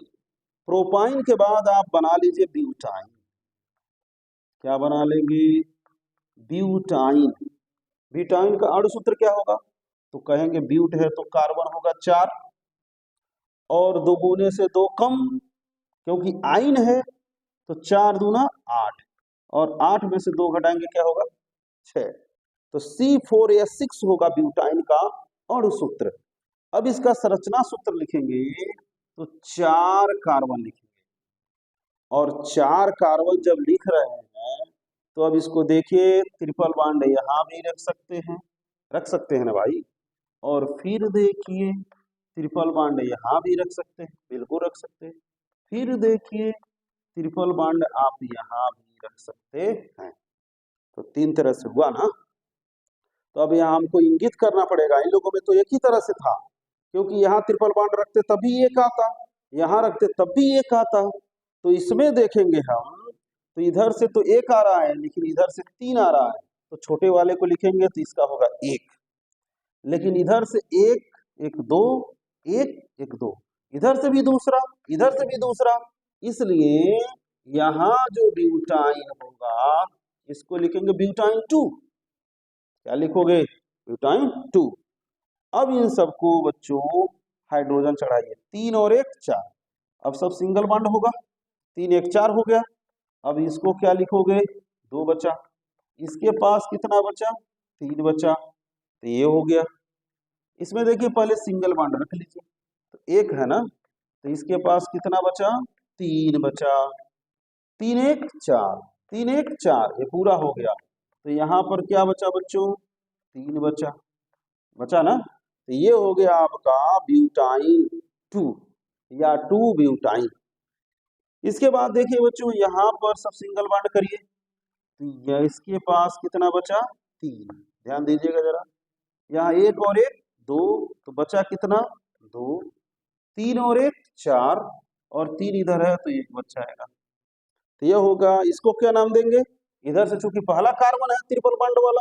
प्रोपाइन के बाद आप बना लीजिए ब्यूटाइन। क्या बना लेंगे? ब्यूटाइन। ब्यूटाइन का अणु सूत्र क्या होगा? तो कहेंगे ब्यूट है तो कार्बन होगा 4, और दो गुने से दो कम, क्योंकि आइन है तो 4 दूना 8, और 8 में से 2 घटाएंगे क्या होगा? 6। तो C4H6 होगा ब्यूटाइन का अणु सूत्र। अब इसका संरचना सूत्र लिखेंगे तो 4 कार्बन लिखेंगे, और 4 कार्बन जब लिख रहे हैं तो अब इसको देखिए, ट्रिपल बॉन्ड यहाँ भी रख सकते हैं ना भाई। और फिर देखिए ट्रिपल बॉन्ड यहाँ भी रख सकते हैं, बिल्कुल रख सकते हैं। फिर देखिए ट्रिपल बॉन्ड आप यहाँ भी रख सकते हैं। तो 3 तरह से हुआ ना। तो अब यहाँ हमको इंगित करना पड़ेगा, इन लोगों में तो एक ही तरह से था, क्योंकि यहाँ ट्रिपल बॉन्ड रखते तभी एक आता, यहाँ रखते तब भी एक आता। तो इसमें देखेंगे हम, तो इधर से तो एक आ रहा है लेकिन इधर से 3 आ रहा है, तो छोटे वाले को लिखेंगे तो इसका होगा 1। लेकिन इधर से 1 1 2 1 1 2, इधर से भी दूसरा, इधर से भी दूसरा, इसलिए यहाँ जो ब्यूटाइन होगा इसको लिखेंगे ब्यूटाइन 2। क्या लिखोगे? ब्यूटाइन 2। अब इन सबको बच्चों हाइड्रोजन चढ़ाइए, 3 और 1 4। अब सब सिंगल बॉन्ड होगा, 3 1 4 हो गया। अब इसको क्या लिखोगे? 2 बचा। इसके पास कितना बचा? 3 बचा, तो ये हो गया। इसमें देखिए पहले सिंगल बॉन्ड रख लीजिए, तो 1 है ना, तो इसके पास कितना बचा? 3 बचा। 3 1 4, 3 1 4, ये पूरा हो गया। तो यहाँ पर क्या बचा बच्चों? 3 बचा ना। तो ये हो गया आपका ब्यूटाइन 2 या 2 ब्यूटाइन। इसके बाद देखिए बच्चों यहाँ पर सब सिंगल बॉन्ड करिए, तो इसके पास कितना बचा? 3। ध्यान दीजिएगा जरा, यहाँ 1 और 1 2, तो बचा कितना? 2। 3 और 1 4, और 3 इधर है तो 1 बच जाएगा। तो यह होगा, इसको क्या नाम देंगे? इधर से चूंकि पहला कार्बन है ट्रिपल बॉन्ड वाला,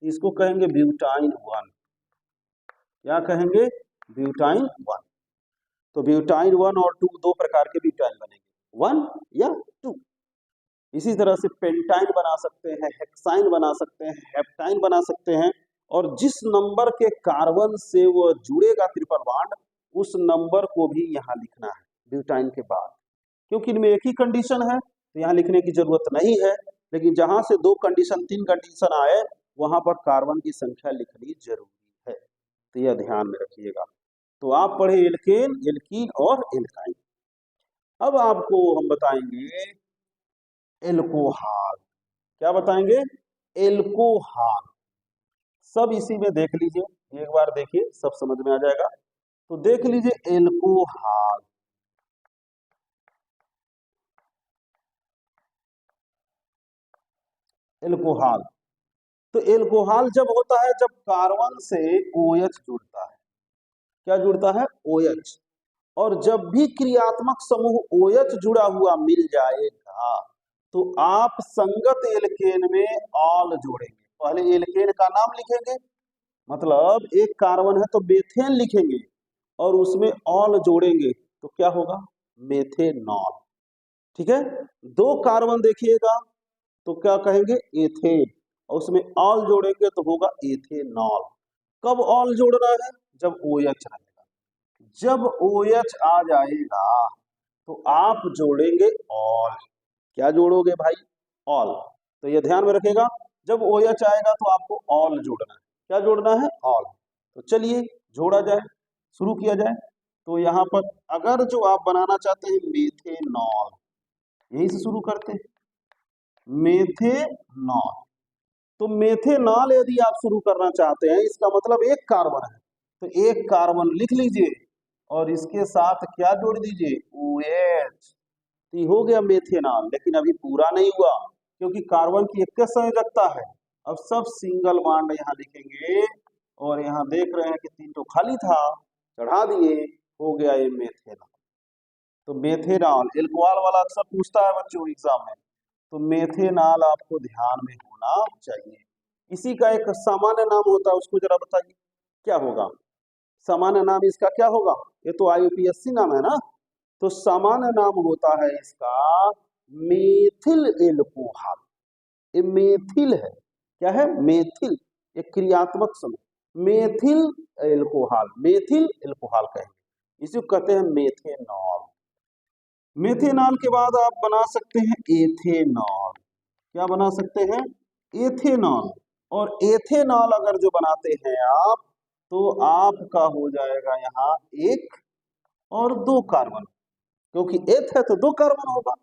इसको कहेंगे ब्यूटाइन 1। क्या कहेंगे? ब्यूटाइन 1। तो ब्यूटाइन 1 और 2 दो प्रकार के ब्यूटाइन बनेंगे, 1 या 2। इसी तरह से पेंटाइन बना सकते हैं, हेक्साइन बना सकते हैं, हेप्टाइन बना सकते हैं, और जिस नंबर के कार्बन से वो जुड़ेगा ट्रिपल बॉन्ड उस नंबर को भी यहाँ लिखना है ब्यूटाइन के बाद, क्योंकि इनमें एक ही कंडीशन है तो यहाँ लिखने की जरूरत नहीं है। लेकिन जहां से 2 कंडीशन 3 कंडीशन आए वहां पर कार्बन की संख्या लिखनी जरूरी है, तो यह ध्यान में रखिएगा। तो आप पढ़े एल्केन, एल्कीन और एल्काइन। अब आपको हम बताएंगे एल्कोहल। क्या बताएंगे? एल्कोहल। सब इसी में देख लीजिए, एक बार देखिए सब समझ में आ जाएगा। तो देख लीजिए एल्कोहल। एल्कोहल, तो एल्कोहल जब होता है जब कार्बन से OH जुड़ता है। क्या जुड़ता है? OH। और जब भी क्रियात्मक समूह OH जुड़ा हुआ मिल जाएगा तो आप संगत एल्केन में ऑल जोड़ेंगे। पहले एल्केन का नाम लिखेंगे, मतलब एक कार्बन है तो मेथेन लिखेंगे और उसमें ऑल जोड़ेंगे तो क्या होगा? मेथेनॉल। ठीक है, 2 कार्बन देखिएगा तो क्या कहेंगे? एथेन, और उसमें ऑल जोड़ेंगे तो होगा एथेनॉल। कब ऑल जोड़ना है? जब OH रहेगा। जब OH आ जाएगा तो आप जोड़ेंगे ऑल। क्या जोड़ोगे भाई? ऑल। तो ये ध्यान में रखिएगा, जब OH आएगा तो आपको ऑल जोड़ना है। क्या जोड़ना है? ऑल। तो चलिए जोड़ा जाए, शुरू किया जाए। तो यहाँ पर अगर जो आप बनाना चाहते हैं मेथेनॉल, यहीं से शुरू करते हैं, मेथेनॉल। तो मेथेनॉल यदि आप शुरू करना चाहते हैं, इसका मतलब एक कार्बन है, तो एक कार्बन लिख लीजिए और इसके साथ क्या जोड़ दीजिए? OH। तो हो गया मेथेनॉल। लेकिन अभी पूरा नहीं हुआ, क्योंकि कार्बन की एक संयोजकता है। अब सब सिंगल बॉन्ड यहाँ लिखेंगे और यहाँ देख रहे हैं कि 3 तो खाली था, चढ़ा दिए, हो गया ये मेथेनॉल। तो मेथेनॉल, एल्कोहल वाला अक्सर पूछता है बच्चों एग्जाम में, तो मेथेनॉल आपको ध्यान में होना चाहिए। इसी का एक सामान्य नाम होता है, उसको जरा बताइए क्या होगा? सामान्य नाम इसका क्या होगा? ये तो IUPAC नाम है ना, तो सामान्य नाम होता है इसका मेथिल एल्कोहल। ये मेथिल है। क्या है? मेथिल, एक क्रियात्मक समूह, मेथिल एल्कोहल। मेथिल एल्कोहल कहेंगे, इसी को कहते हैं मेथेनॉल। मेथेनॉल के बाद आप बना सकते हैं एथेनॉल। क्या बना सकते हैं? एथेनॉल। और एथेनॉल अगर जो बनाते हैं आप, तो आपका हो जाएगा यहाँ 1 और 2 कार्बन, क्योंकि एथ है तो 2 कार्बन होगा।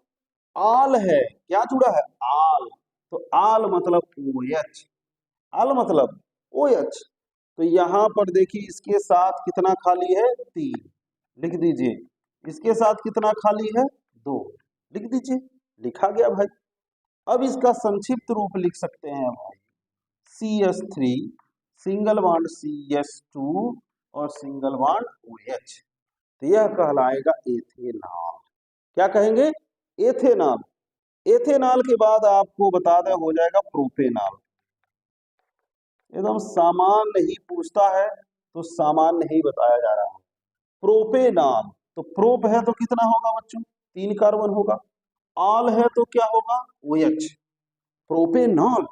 आल है, क्या जुड़ा है? आल। तो आल मतलब OH, आल मतलब OH। तो यहाँ पर देखिए इसके साथ कितना खाली है? 3, लिख दीजिए। इसके साथ कितना खाली है? 2, लिख दीजिए। लिखा गया भाई। अब इसका संक्षिप्त रूप लिख सकते हैं भाई, CH3 सिंगल बॉन्ड CH2 और सिंगल बॉन्ड OH। तो यह कहलाएगा एथेनॉल। क्या कहेंगे? एथेनॉल। एथेनॉल के बाद आपको बता दें हो जाएगा प्रोपेनॉल। एकदम सामान्य ही पूछता है तो सामान्य ही बताया जा रहा है। प्रोपेनॉल, तो प्रोप है तो कितना होगा बच्चों? 3 कार्बन होगा। ऑल है तो क्या होगा? OH। प्रोपेनॉल,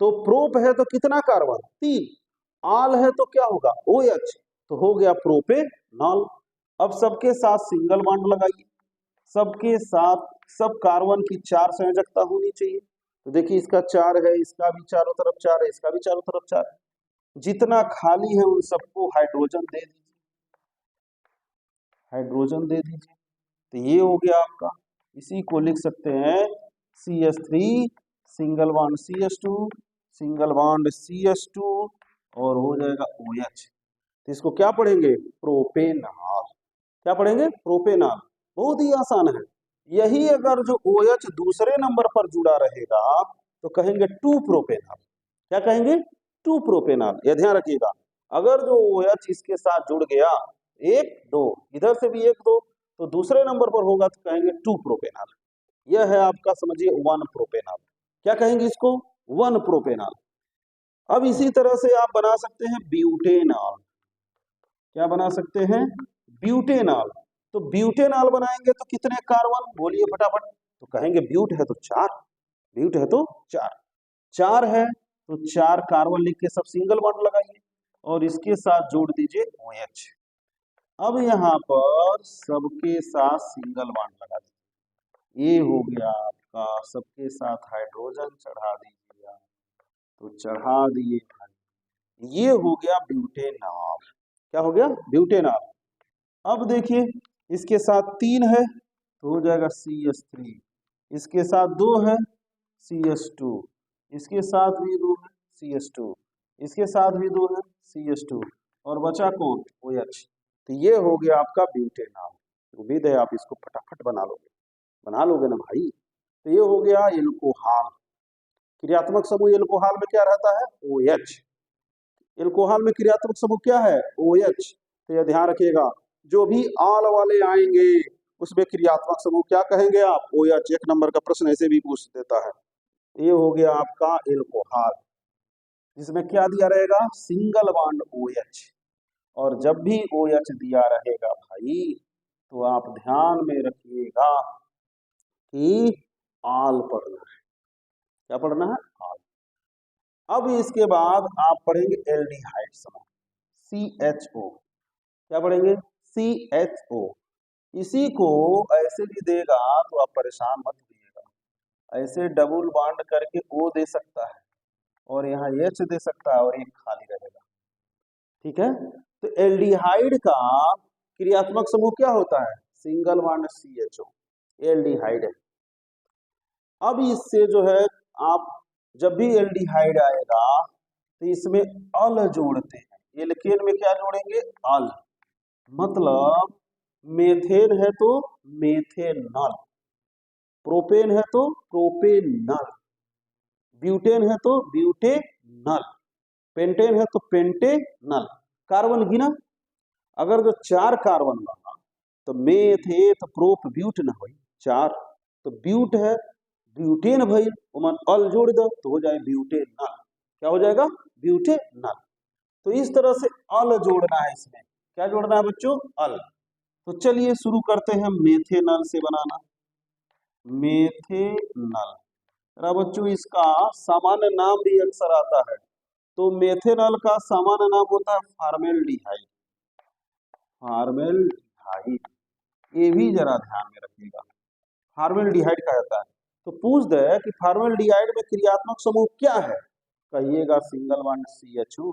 तो प्रोप है तो कितना कार्बन? 3। ऑल है तो क्या होगा? OH। तो हो गया प्रोपेनॉल। अब सबके साथ सिंगल बॉन्ड लगाइए। सबके साथ सब कार्बन की 4 संयोजकता होनी चाहिए। तो देखिए इसका 4 है, इसका भी चारों तरफ 4 है, इसका भी चारों तरफ 4 है। जितना खाली है उन सबको हाइड्रोजन दे दीजिए, हाइड्रोजन दे दीजिए। तो ये हो गया आपका। इसी को लिख सकते हैं CH3 single bond CH2 single bond CH2 और हो जाएगा OH। तो इसको क्या पढ़ेंगे? प्रोपेनॉल। क्या पढ़ेंगे? प्रोपेनॉल। बहुत ही आसान है। यही अगर जो OH दूसरे नंबर पर जुड़ा रहेगा तो कहेंगे 2 प्रोपेनॉल। क्या कहेंगे? 2 प्रोपेनॉल। यह ध्यान रखिएगा, अगर जो OH इसके साथ जुड़ गया 1 2, इधर से भी 1 2, तो दूसरे नंबर पर होगा तो कहेंगे 2 प्रोपेनॉल। यह है आपका समझिए 1 प्रोपेनॉल। क्या कहेंगे इसको? 1 प्रोपेनॉल। अब इसी तरह से आप बना सकते हैं ब्यूटेनॉल। क्या बना सकते हैं? ब्यूटेनॉल। तो ब्यूटेनॉल बनाएंगे तो कितने कार्बन, बोलिए फटाफट। तो कहेंगे ब्यूट है तो 4, ब्यूट है तो 4, 4 है तो 4 कार्बन लिख के सब सिंगल बॉन्ड लगाइए और इसके साथ जोड़ दीजिए OH। अब यहाँ पर सबके साथ सिंगल बॉन्ड लगा दीजिए, ये हो गया आपका, सबके साथ हाइड्रोजन चढ़ा दीजिए आप, तो चढ़ा दिए भाई, ये हो गया ब्यूटेनॉल। क्या हो गया? ब्यूटेनॉल। अब देखिए इसके साथ 3 है तो हो जाएगा CH3, इसके साथ 2 है CH2, इसके साथ भी 2 है CH2, इसके साथ भी 2 है CH2, और बचा कौन? OH। तो ये हो गया आपका ब्यूटेनॉल। उम्मीद है आप इसको फटाफट बना लोगे ना भाई। तो ये हो गया एल्कोहल। क्रियात्मक समूह एल्कोहल में क्या रहता है? OH। एल्कोहल में क्रियात्मक समूह क्या है? OH। तो ये ध्यान रखिएगा, जो भी आल वाले आएंगे उसमें क्रियात्मक समूह क्या कहेंगे आप? OH। 1 नंबर का प्रश्न ऐसे भी पूछ देता है। ये हो गया आपका एल्कोहल, जिसमें क्या दिया रहेगा? Single bond OH। और जब भी OH दिया रहेगा भाई तो आप ध्यान में रखिएगा कि आल पढ़ना है। क्या पढ़ना है? आल। अब इसके बाद आप पढ़ेंगे एल्डिहाइड समूह, CHO। क्या पढ़ेंगे? CHO। इसी को ऐसे भी देगा तो आप परेशान मत होइएगा, ऐसे डबल बॉन्ड करके O दे सकता है और यहाँ H दे सकता है और एक खाली रहेगा। ठीक है, तो एल्डिहाइड का क्रियात्मक समूह क्या होता है? सिंगल बॉन्ड CHO, एल्डिहाइड है। अब इससे जो है आप जब भी एल्डिहाइड आएगा तो इसमें अल जोड़ते हैं। एल्केन में क्या जोड़ेंगे? अल। मतलब मेथेन है तो मेथेनॉल, प्रोपेन है तो प्रोपेनॉल, ब्यूटेन है तो ब्यूटेनॉल, पेंटेन है तो पेंटेनॉल। कार्बन गिना, अगर जो 4 कार्बन बना तो मेथ एथ प्रोप ब्यूट न हो 4, तो ब्यूट है ब्यूटेन भइल, ओमन अल जोड़ दो तो हो जाए ब्यूटेनॉल। क्या हो जाएगा? ब्यूटेनॉल। तो इस तरह से अल जोड़ना है इसमें। क्या जोड़ना है बच्चों? अल। तो चलिए शुरू करते हैं मेथेनॉल से बनाना। मेथेनॉल बच्चों इसका सामान्य नाम भी अक्सर आता है, तो मेथेनॉल का सामान्य नाम होता है फॉर्मेल्डिहाइड। फॉर्मेल्डिहाइड, ये भी जरा ध्यान में रखिएगा, फॉर्मेल्डिहाइड कहता है। तो पूछ दे कि फॉर्मेल्डिहाइड में क्रियात्मक समूह क्या है? कहिएगा सिंगल बॉन्ड CHO।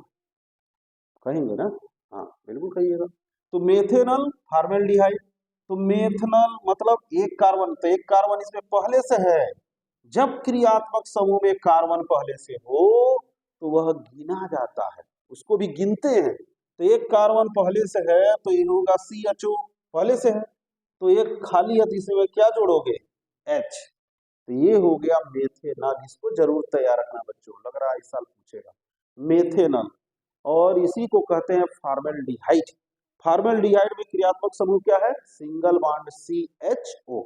कहेंगे ना? हाँ बिल्कुल कहिएगा। तो मेथेनॉल, फॉर्मेल्डिहाइड। तो मेथेनॉल मतलब एक कार्बन, तो एक कार्बन इसमें पहले से है। जब क्रियात्मक समूह में कार्बन पहले से हो तो वह गिना जाता है, उसको भी गिनते हैं। तो एक कार्बन पहले से है तो ये होगा CHO, पहले से है। तो एक खाली है तो इसमें क्या जोड़ोगे? H। तो ये हो गया मेथेनॉल। इसको जरूर तैयार रखना बच्चों, लग रहा है इस साल पूछेगा। मेथेनॉल, और इसी को कहते हैं फॉर्मेल्डिहाइड। फॉर्मेल्डिहाइड में क्रियात्मक समूह क्या है? Single bond CHO।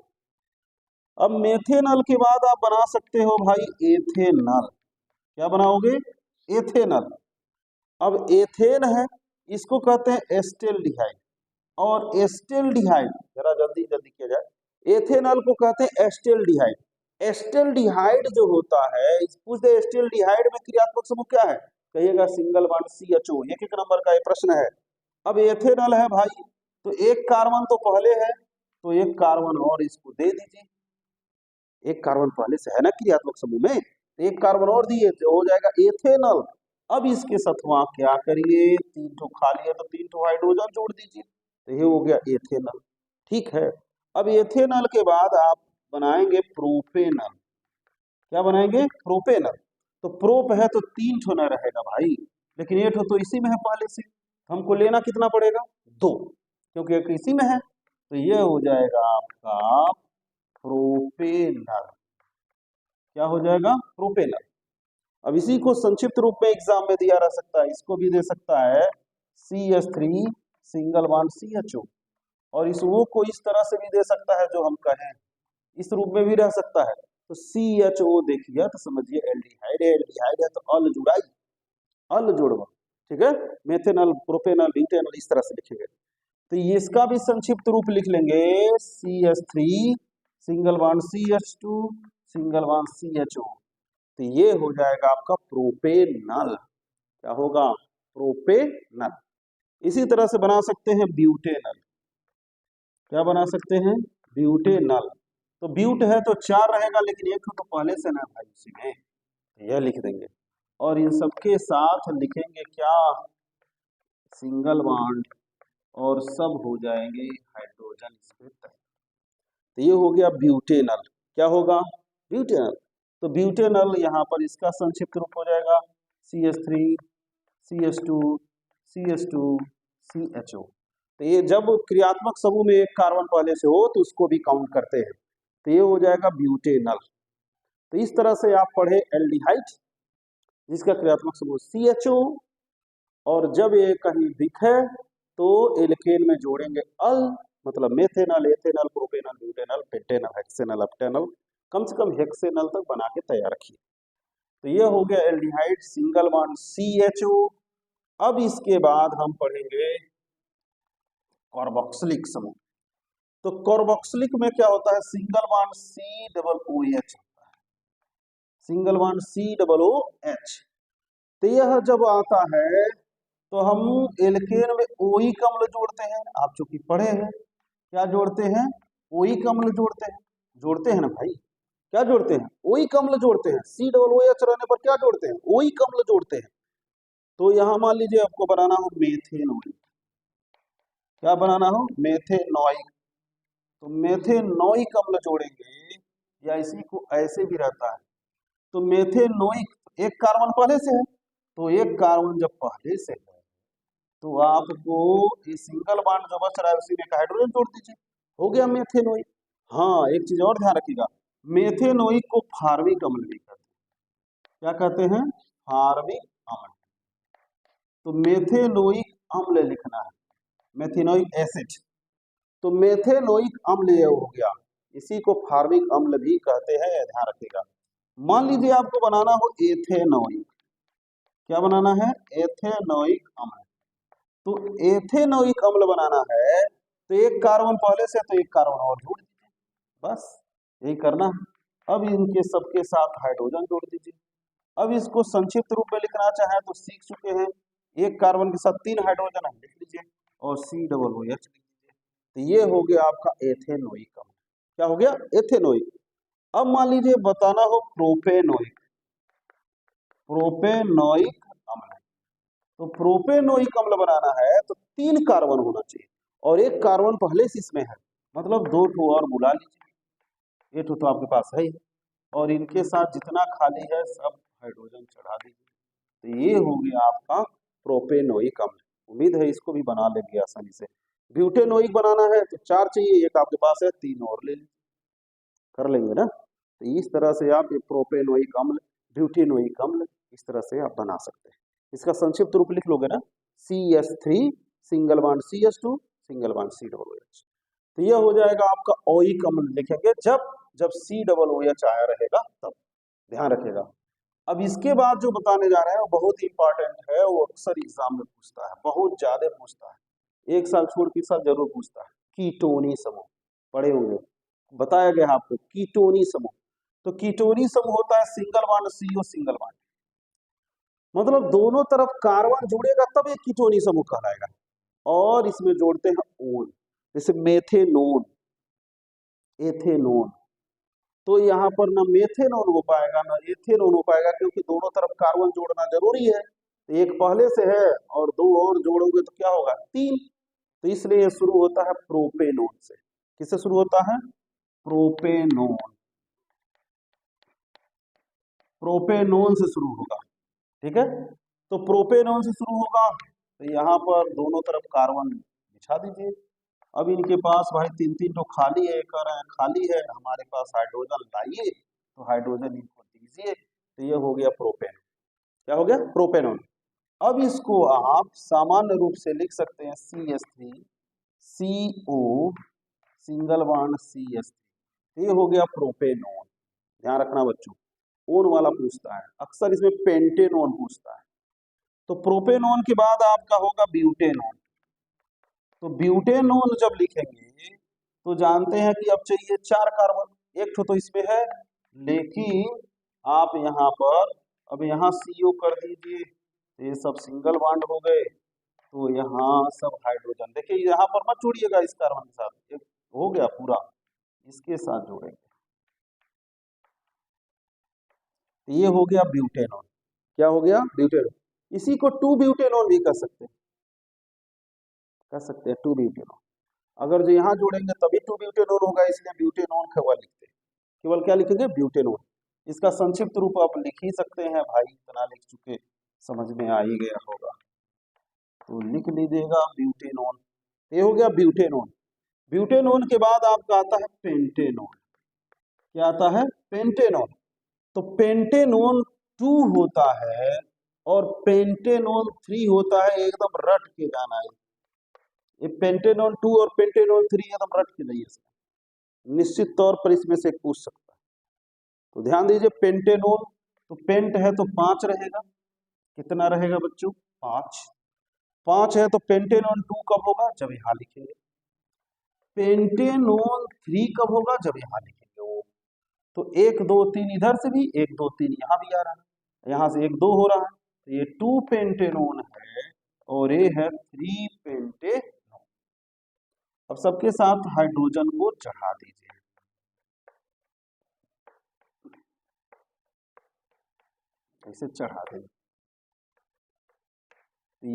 अब मेथेनॉल के बाद आप बना सकते हो भाई एथेनॉल। क्या बनाओगे? एथेनॉल। अब एथेन है, इसको कहते हैं एस्टेल्डिहाइड, और एस्टेल्डिहाइड जरा जल्दी जल्दी किया जाए, एथेनॉल को कहते हैं एस्टेल्डिहाइड। एस्टेल्डिहाइड जो होता है, पूछ दे एस्टेल्डिहाइड में क्रियात्मक समूह क्या है? कहिएगा सिंगल बॉन्ड CHO। 1-1 नंबर का ये प्रश्न है। अब एथेनॉल है भाई, तो एक कार्बन तो पहले है तो एक कार्बन और इसको दे दीजिए। एक कार्बन पहले से है ना क्रियात्मक समूह में, एक कार्बन और दिए तो हो जाएगा एथेनॉल। अब इसके साथ वहां क्या करिए? 3 ठो खाली है तो 3 ठो हाइड्रोजन जोड़ दीजिए, तो ये हो गया एथेनॉल। ठीक है, अब एथेनॉल के बाद आप बनाएंगे प्रोपेनॉल। क्या बनाएंगे? प्रोपेनॉल। तो प्रोप है तो 3 ठो न रहेगा भाई, लेकिन ये ठो तो इसी में है पहले से, हमको लेना कितना पड़ेगा? 2, क्योंकि एक इसी में है। तो ये हो जाएगा आपका प्रोपेनॉल। क्या हो जाएगा? प्रोपेनॉल। अब इसी को संक्षिप्त रूप में एग्जाम में दिया रह सकता है, इसको भी दे सकता है CH3 सिंगल बॉन्ड CHO, और इस वो को इस तरह से भी दे सकता है जो हम कहें, इस रूप में भी रह सकता है। तो CHO देखिए तो समझिए एल्डिहाइड है, एल्डिहाइड है तो अल जुड़ाई, अल जोड़वा। ठीक है, मेथेनॉल, प्रोपेनॉल, ब्यूटेनॉल इस तरह से लिखेंगे। तो इसका भी संक्षिप्त रूप लिख लेंगे CH3 single bond CH2 single bond CHO। तो ये हो जाएगा आपका प्रोपेनल। क्या होगा? प्रोपेनल। इसी तरह से बना सकते हैं ब्यूटेनल। क्या बना सकते हैं? ब्यूटेनल। तो ब्यूट है तो 4 रहेगा, लेकिन एक तो पहले से ना भाई उसी में, यह लिख देंगे। और इन सबके साथ लिखेंगे क्या? सिंगल बॉन्ड, और सब हो जाएंगे हाइड्रोजन इसमें तय। तो ये हो गया ब्यूटेनल। क्या होगा? ब्यूटेनल। तो ब्यूटेनल यहाँ पर इसका संक्षिप्त रूप हो जाएगा CH3 CH2 CH2 CHO। तो ये जब क्रियात्मक समूह में एक कार्बन पहले से हो तो उसको भी काउंट करते हैं। तो ये हो जाएगा ब्यूटेनल। तो इस तरह से आप पढ़े एल्डिहाइड जिसका क्रियात्मक समूह CHO, और जब ये कहीं दिखे तो एल्केन में जोड़ेंगे अल, मतलब methanal, ethanal, propanal, butanal, pentanal, hexanal, octanal, कम से कम हेक्सेनल तक बना के तैयार रखिए। तो ये हो गया एल्डिहाइड सिंगल बॉन्ड CHO। अब इसके बाद हम पढ़ेंगे कार्बोक्सिलिक समूह। तो कार्बोक्सिलिक में क्या होता है? सिंगल बॉन्ड COOH होता है, सिंगल बॉन्ड COOH। तो यह जब आता है तो हम एल्केन में ओइक अम्ल जोड़ते हैं। आप चूंकि पढ़े हैं, क्या जोड़ते हैं? ओइक अम्ल जोड़ते हैं। जोड़ते हैं ना भाई? क्या जोड़ते हैं? ओइक अम्ल जोड़ते हैं। COOH रहने पर क्या जोड़ते हैं? ओइक अम्ल जोड़ते हैं। तो यहाँ मान लीजिए आपको बनाना हो मेथेनोइक। क्या बनाना हो? मेथेनोइक। तो मेथेनोइक अम्ल जोड़ेंगे, या इसी को ऐसे भी रहता है। तो मेथेनोइक, एक कार्बन पहले से है, तो एक कार्बन जब पहले से है तो आपको ये सिंगल बॉन्ड जो बच रहा है उसी में एक हाइड्रोजन जोड़ दीजिए, हो गया मेथेनोइक। हाँ, एक चीज और ध्यान रखिएगा, मेथेनोइक को फार्मिक अम्ल भी कहते हैं। क्या कहते हैं? फार्मिक अम्ल। तो मेथेनोइक अम्ल लिखना है, मेथेनोइक एसिड। तो मेथेनोइक अम्ल ये हो गया, इसी को फार्मिक अम्ल भी कहते हैं, ध्यान रखिएगा। मान लीजिए आपको बनाना हो एथेनोइक। क्या बनाना है? एथेनोइक अम्ल। तो एथेनोइक अम्ल बनाना है तो एक कार्बन पहले से, तो एक कार्बन और जोड़ दीजिए, बस यही करना है। अब इनके सबके साथ हाइड्रोजन जोड़ दीजिए। अब इसको संक्षिप्त रूप में लिखना चाहे तो सीख चुके हैं, एक कार्बन के साथ 3 हाइड्रोजन है, लिख लीजिए, और COOH लिख दीजिए। तो ये हो गया आपका एथेनोइक अम्ल। क्या हो गया? एथेनोइक। अब मान लीजिए बताना हो प्रोपेनोइक। प्रोपेनोइक अम्ल। तो प्रोपेनोइक अम्ल बनाना है तो 3 कार्बन होना चाहिए, और एक कार्बन पहले से इसमें है, मतलब 2 ठो और बुला लीजिए। ये तो आपके पास है ही, और इनके साथ जितना खाली है सब हाइड्रोजन चढ़ा दीजिए। तो ये हो गया आपका प्रोपेनोइक अम्ल। उम्मीद है इसको भी बना लेंगे आसानी से। ब्यूटेनोइक बनाना है तो 4 चाहिए, एक आपके पास है, 3 और ले लीजिए, कर लेंगे ना। तो इस तरह से आप प्रोपेनोइक अम्ल, ब्यूटेनोइक अम्ल इस तरह से आप बना सकते हैं। इसका संक्षिप्त रूप लिख लोगे ना, CH3 single bond CH2 single bond COOH। तो यह हो जाएगा आपका ओइक अम्ल लिखेंगे जब जब COOH आया रहेगा तब, ध्यान रखिएगा। अब इसके बाद जो बताने जा रहे हैं वो बहुत इंपॉर्टेंट है, वो अक्सर एग्जाम में पूछता है, बहुत ज्यादा पूछता है, एक साल छोड़ के साल जरूर पूछता है। कीटोनी समूह पढ़े होंगे, बताया गया आपको कीटोनी समूह। तो कीटोनी समूह होता है single bond CO single bond, मतलब दोनों तरफ कार्बन जुड़ेगा तब एक कीटोनी समूह कहलाएगा। और इसमें जोड़ते हैं ओन, जैसे मेथेनोन, एथेनोन। तो यहाँ पर ना मेथेनोन हो पाएगा ना एथेनोन हो पाएगा, क्योंकि दोनों तरफ कार्बन जोड़ना जरूरी है। एक पहले से है और 2 और जोड़ोगे तो क्या होगा? 3। तो इसलिए शुरू होता है प्रोपेनोन से। किससे शुरू होता है? प्रोपेनोन। प्रोपेनोन से शुरू होगा, ठीक है। तो प्रोपेनोन से शुरू होगा, तो यहाँ पर दोनों तरफ कार्बन बिछा दीजिए। अब इनके पास भाई 3-3 तो खाली है, कह रहे हैं खाली है, हमारे पास हाइड्रोजन लाइए, तो हाइड्रोजन इनको दीजिए। तो ये हो गया प्रोपेन। क्या हो गया? प्रोपेनोन। अब इसको आप सामान्य रूप से लिख सकते हैं CH3 CO single bond CH3। ये हो गया प्रोपेनोन। ध्यान रखना बच्चों, ओन वाला पूछता है, अक्सर इसमें पेंटेनोन पूछता है। तो प्रोपेनोन के बाद आपका होगा ब्यूटेनोन। तो ब्यूटेनोन जब लिखेंगे तो जानते हैं कि अब चाहिए 4 कार्बन, एक तो इसमें है, लेकिन आप यहाँ पर अब यहाँ CO कर दीजिए, तो ये सब सिंगल बॉन्ड हो गए, तो यहाँ सब हाइड्रोजन, देखिए यहाँ पर मत जोड़िएगा इस कार्बन के साथ, एक हो गया पूरा, इसके साथ जोड़ेंगे, तो ये हो गया ब्यूटेनॉन। क्या हो गया? ब्यूटेनॉन। इसी को 2 ब्यूटेनॉन भी कर सकते हैं 2 ब्यूटेनॉन। अगर जो यहाँ जोड़ेंगे तभी 2 ब्यूटेनॉन होगा, इसलिए ब्यूटेनॉन केवल लिखते हैं, केवल क्या लिखेंगे? ब्यूटेनॉन। इसका संक्षिप्त रूप आप लिख ही सकते हैं भाई, इतना लिख चुके, समझ में आ ही गया होगा, तो लिख लीजिएगा ब्यूटेनॉन। ये हो गया ब्यूटेनॉन। ब्यूटेनॉन के बाद आपका आता है पेंटेनॉन। क्या आता है? पेंटेनॉन। तो पेंटेनॉन 2 होता है और पेंटेनॉन 3 होता है, एकदम रट के जाना है। ये पेंटेनॉन 2 और पेंटेनॉन 3 एकदम रट के जाइए, निश्चित तौर पर इसमें से पूछ सकता है। तो ध्यान दीजिए, पेंटेनॉन, तो पेंट है तो 5 रहेगा, कितना रहेगा बच्चों? 5 है, तो पेंटेनॉन 2 कब होगा? जब यहाँ लिखेंगे। पेंटेनॉन 3 कब होगा? जब यहाँ लिखेंगे वो। तो 1 2 3 इधर से भी, 1 2 3 यहाँ भी आ रहा है, यहाँ से 1 2 हो रहा है, तो ये 2 पेंटेनॉन है और ये है 3 पेंटेनॉन। अब सबके साथ हाइड्रोजन को चढ़ा दीजिए, ऐसे चढ़ा देंगे,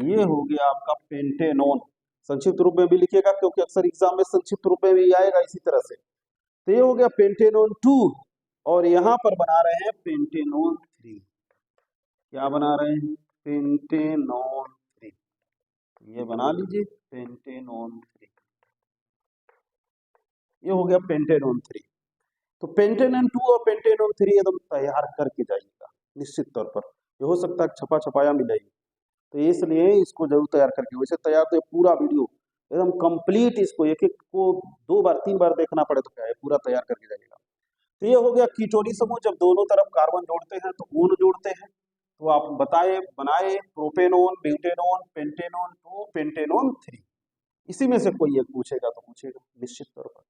ये हो गया आपका पेंटेनॉन। संक्षिप्त रूप में भी लिखिएगा, क्योंकि अक्सर एग्जाम में संक्षिप्त रूप में भी आएगा इसी तरह से। तो ये हो गया पेंटेनॉन 2 और यहाँ पर बना रहे हैं पेंटेनॉन 3। क्या बना रहे हैं? पेंटेनॉन 3। ये बना लीजिए पेंटेनॉन 3, ये हो गया पेंटेनॉन 3। तो पेंटेनॉन 2 और पेंटेनॉन 3 एकदम तैयार करके जाइएगा, निश्चित तौर पर। ये हो सकता है छपा छपाया मिलेगी, तो इसलिए इसको जरूर तैयार करके, वैसे तैयार तो पूरा वीडियो एकदम कंप्लीट, इसको एक एक को 2 बार 3 बार देखना पड़े तो क्या है, पूरा तैयार करके जाइएगा। तो ये हो गया कीटोनी समूह। जब दोनों तरफ कार्बन जोड़ते हैं तो ऊन जोड़ते हैं, तो आप बनाए प्रोपेनोन, ब्यूटेनोन, पेंटेनोन 2, पेंटेनोन 3, इसी में से कोई एक पूछेगा तो पूछेगा निश्चित तौर पर।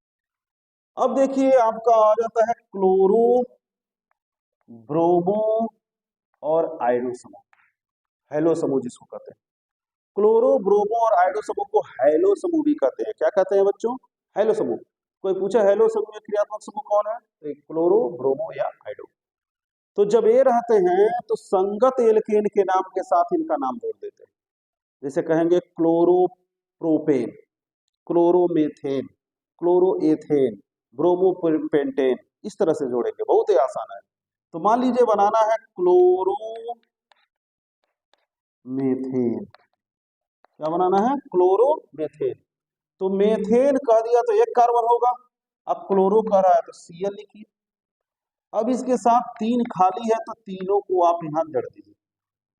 अब देखिए आपका आ जाता है क्लोरो, ब्रोमो और आयोडो समूह, हेलो समूह जिसको कहते हैं। क्लोरो, ब्रोमो और आयोडो समूह को हैलो समूह भी कहते हैं। क्या कहते हैं बच्चों? हैलो समूह। कोई पूछा हैलो समूह में क्रियात्मक समूह कौन है? तो क्लोरो, ब्रोमो या आयोडो। तो जब ये रहते हैं तो संगत एल्केन के नाम के साथ इनका नाम जोड़ देते हैं, जैसे कहेंगे क्लोरोप्रोपेन, क्लोरोमेथेन, क्लोरोएथेन, ब्रोमोपेंटेन, इस तरह से जोड़ेंगे, बहुत ही आसान है। तो मान लीजिए बनाना है क्लोरोमेथेन, क्या बनाना है? क्लोरोमेथेन। तो मेथेन कह दिया तो 1 कार्बन होगा, अब क्लोरो कह रहा है तो Cl लिखिए। अब इसके साथ 3 खाली है तो तीनों को आप यहाँ जड़ दीजिए,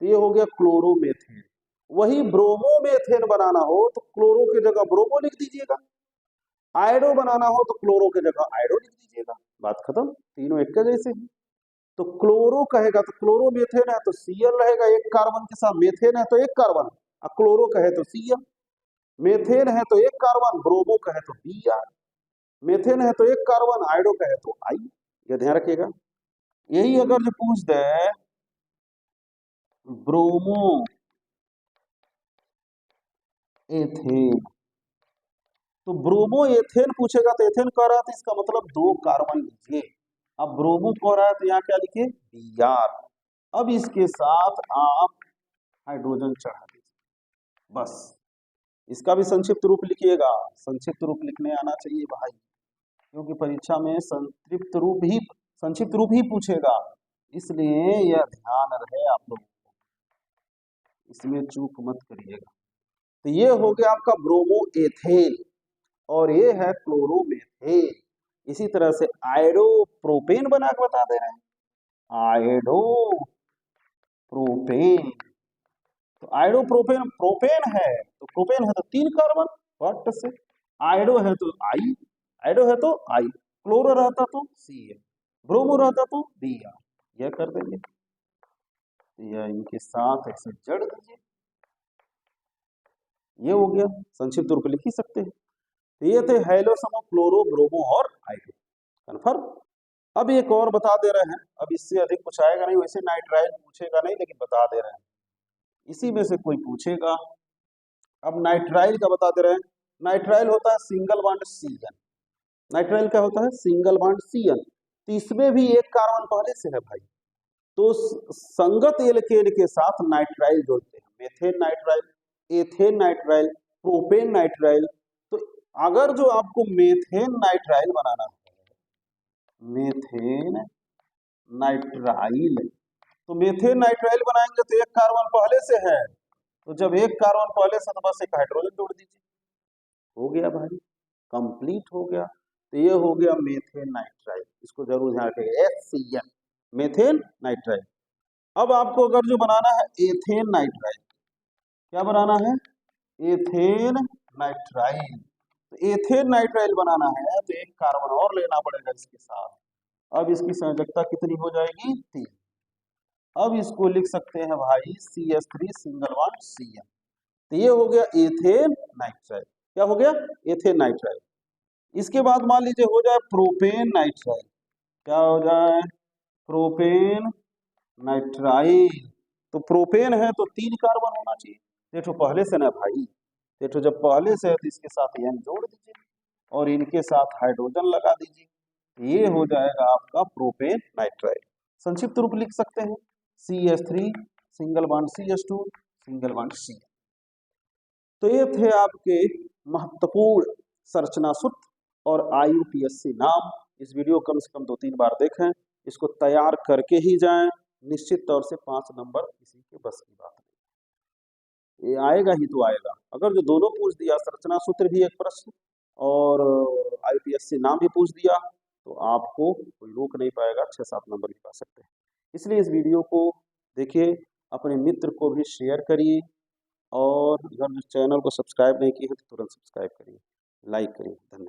तो ये हो गया क्लोरोमेथेन। वही ब्रोमोमेथेन बनाना हो तो क्लोरो की जगह ब्रोमो लिख दीजिएगा, आयोडो बनाना हो तो क्लोरो की जगह आयोडो लिख दीजिएगा, बात खत्म, तीनों एक जैसे ही। तो क्लोरो कहेगा तो क्लोरोमेथेन है तो Cl रहेगा, 1 कार्बन के साथ, मेथेन है तो 1 कार्बन, अब क्लोरो कहे तो Cl, मेथेन है तो 1 कार्बन, ब्रोमो कहे तो Br, मेथेन है तो 1 कार्बन, आयोडो कहे तो I। ये ध्यान रखिएगा। यही अगर जो पूछ दे ब्रोमो एथेन, तो ब्रोमो एथेन पूछेगा तो एथेन कह रहा था, इसका मतलब 2 कार्बन लीजिए। अब ब्रोमो कह रहा है तो यहाँ क्या लिखे? Br। अब इसके साथ आप हाइड्रोजन चढ़ा दीजिए, बस। इसका भी संक्षिप्त रूप लिखिएगा, संक्षिप्त रूप लिखने आना चाहिए भाई, क्योंकि परीक्षा में संक्षिप्त रूप ही पूछेगा, इसलिए यह ध्यान रहे आप लोगों को, इसमें चूक मत करिएगा। तो ये हो गया आपका ब्रोमो एथेन और ये है क्लोरोमेथेन। इसी तरह से आयोडो प्रोपेन बना के बता दे रहे हैं, आयोडो प्रोपेन। तो आयोडो प्रोपेन, प्रोपेन है तो प्रोपेन है तो 3 कार्बन, फट से। आयोडो है तो आई, आयोडो है तो आई, क्लोरो रहता तो Cl, ब्रोमो रहता तो Br, यह कर देंगे। यह इनके साथ ऐसे जड़ दीजिए, ये हो गया, संक्षिप्त रूप लिख ही सकते हैं। तो ये थे हेलो समो क्लोरो ब्रोमो और आयोडो। कन्फर्म। अब एक और बता दे रहे हैं, अब इससे अधिक कुछ आएगा नहीं, वैसे नाइट्राइल पूछेगा नहीं लेकिन बता दे रहे हैं, इसी में से कोई पूछेगा। अब नाइट्राइल का बता दे रहे हैं। नाइट्राइल होता है सिंगल बॉन्ड CN। नाइट्राइल क्या होता है? Single bond CN। तो इसमें भी एक कार्बन पहले से है भाई, तो संगत एल्केन के साथ नाइट्राइल जोड़ते हैं, methane nitrile, ethane nitrile, propane nitrile. तो अगर जो आपको मेथेन नाइट्राइल बनाना है, मेथेन नाइट्राइल, तो मेथेन नाइट्राइल बनाएंगे तो एक कार्बन पहले से है, तो जब एक कार्बन पहले से तो बस एक हाइड्रोजन जोड़ दीजिए, हो गया भाई, कंप्लीट हो गया। तो ये हो गया मेथेन नाइट्राइल, इसको जरूर ध्यान रखिएगा, HCN, मेथेन नाइट्राइल। अब आपको अगर जो बनाना है एथेन नाइट्राइल, क्या बनाना है? Ethane nitrile. तो एथेन नाइट्राइल बनाना है तो एक कार्बन और लेना पड़ेगा इसके साथ। अब इसकी संयोजकता कितनी हो जाएगी? 3। अब इसको लिख सकते हैं भाई CH3 सिंगल बॉन्ड CN। तो ये हो गया एथेन नाइट्राइल। क्या हो गया? Ethane nitrile. इसके बाद मान लीजिए हो जाए प्रोपेन नाइट्राइल। क्या हो जाए? Propane nitrile. तो प्रोपेन है तो 3 कार्बन होना चाहिए, देखो पहले से ना भाई, देखो जब पहले से है तो इसके साथ N जोड़ दीजिए और इनके साथ हाइड्रोजन लगा दीजिए, ये हो जाएगा आपका प्रोपेन नाइट्राइल। संक्षिप्त रूप लिख सकते हैं CH3 single bond CH2 single bond C। तो ये थे आपके महत्वपूर्ण संरचना सूत्र और IUPAC नाम। इस वीडियो कम से कम 2-3 बार देखें, इसको तैयार करके ही जाएं, निश्चित तौर से 5 नंबर किसी के बस की बात नहीं, ये आएगा ही तो आएगा। अगर जो दोनों पूछ दिया, संरचना सूत्र भी एक प्रश्न और IUPAC नाम भी पूछ दिया, तो आपको कोई रोक नहीं पाएगा, 6-7 नंबर भी पा सकते हैं। इसलिए इस वीडियो को देखिए, अपने मित्र को भी शेयर करिए और अगर चैनल को सब्सक्राइब नहीं किए हैं तो तुरंत सब्सक्राइब करिए, लाइक करिए। धन्यवाद।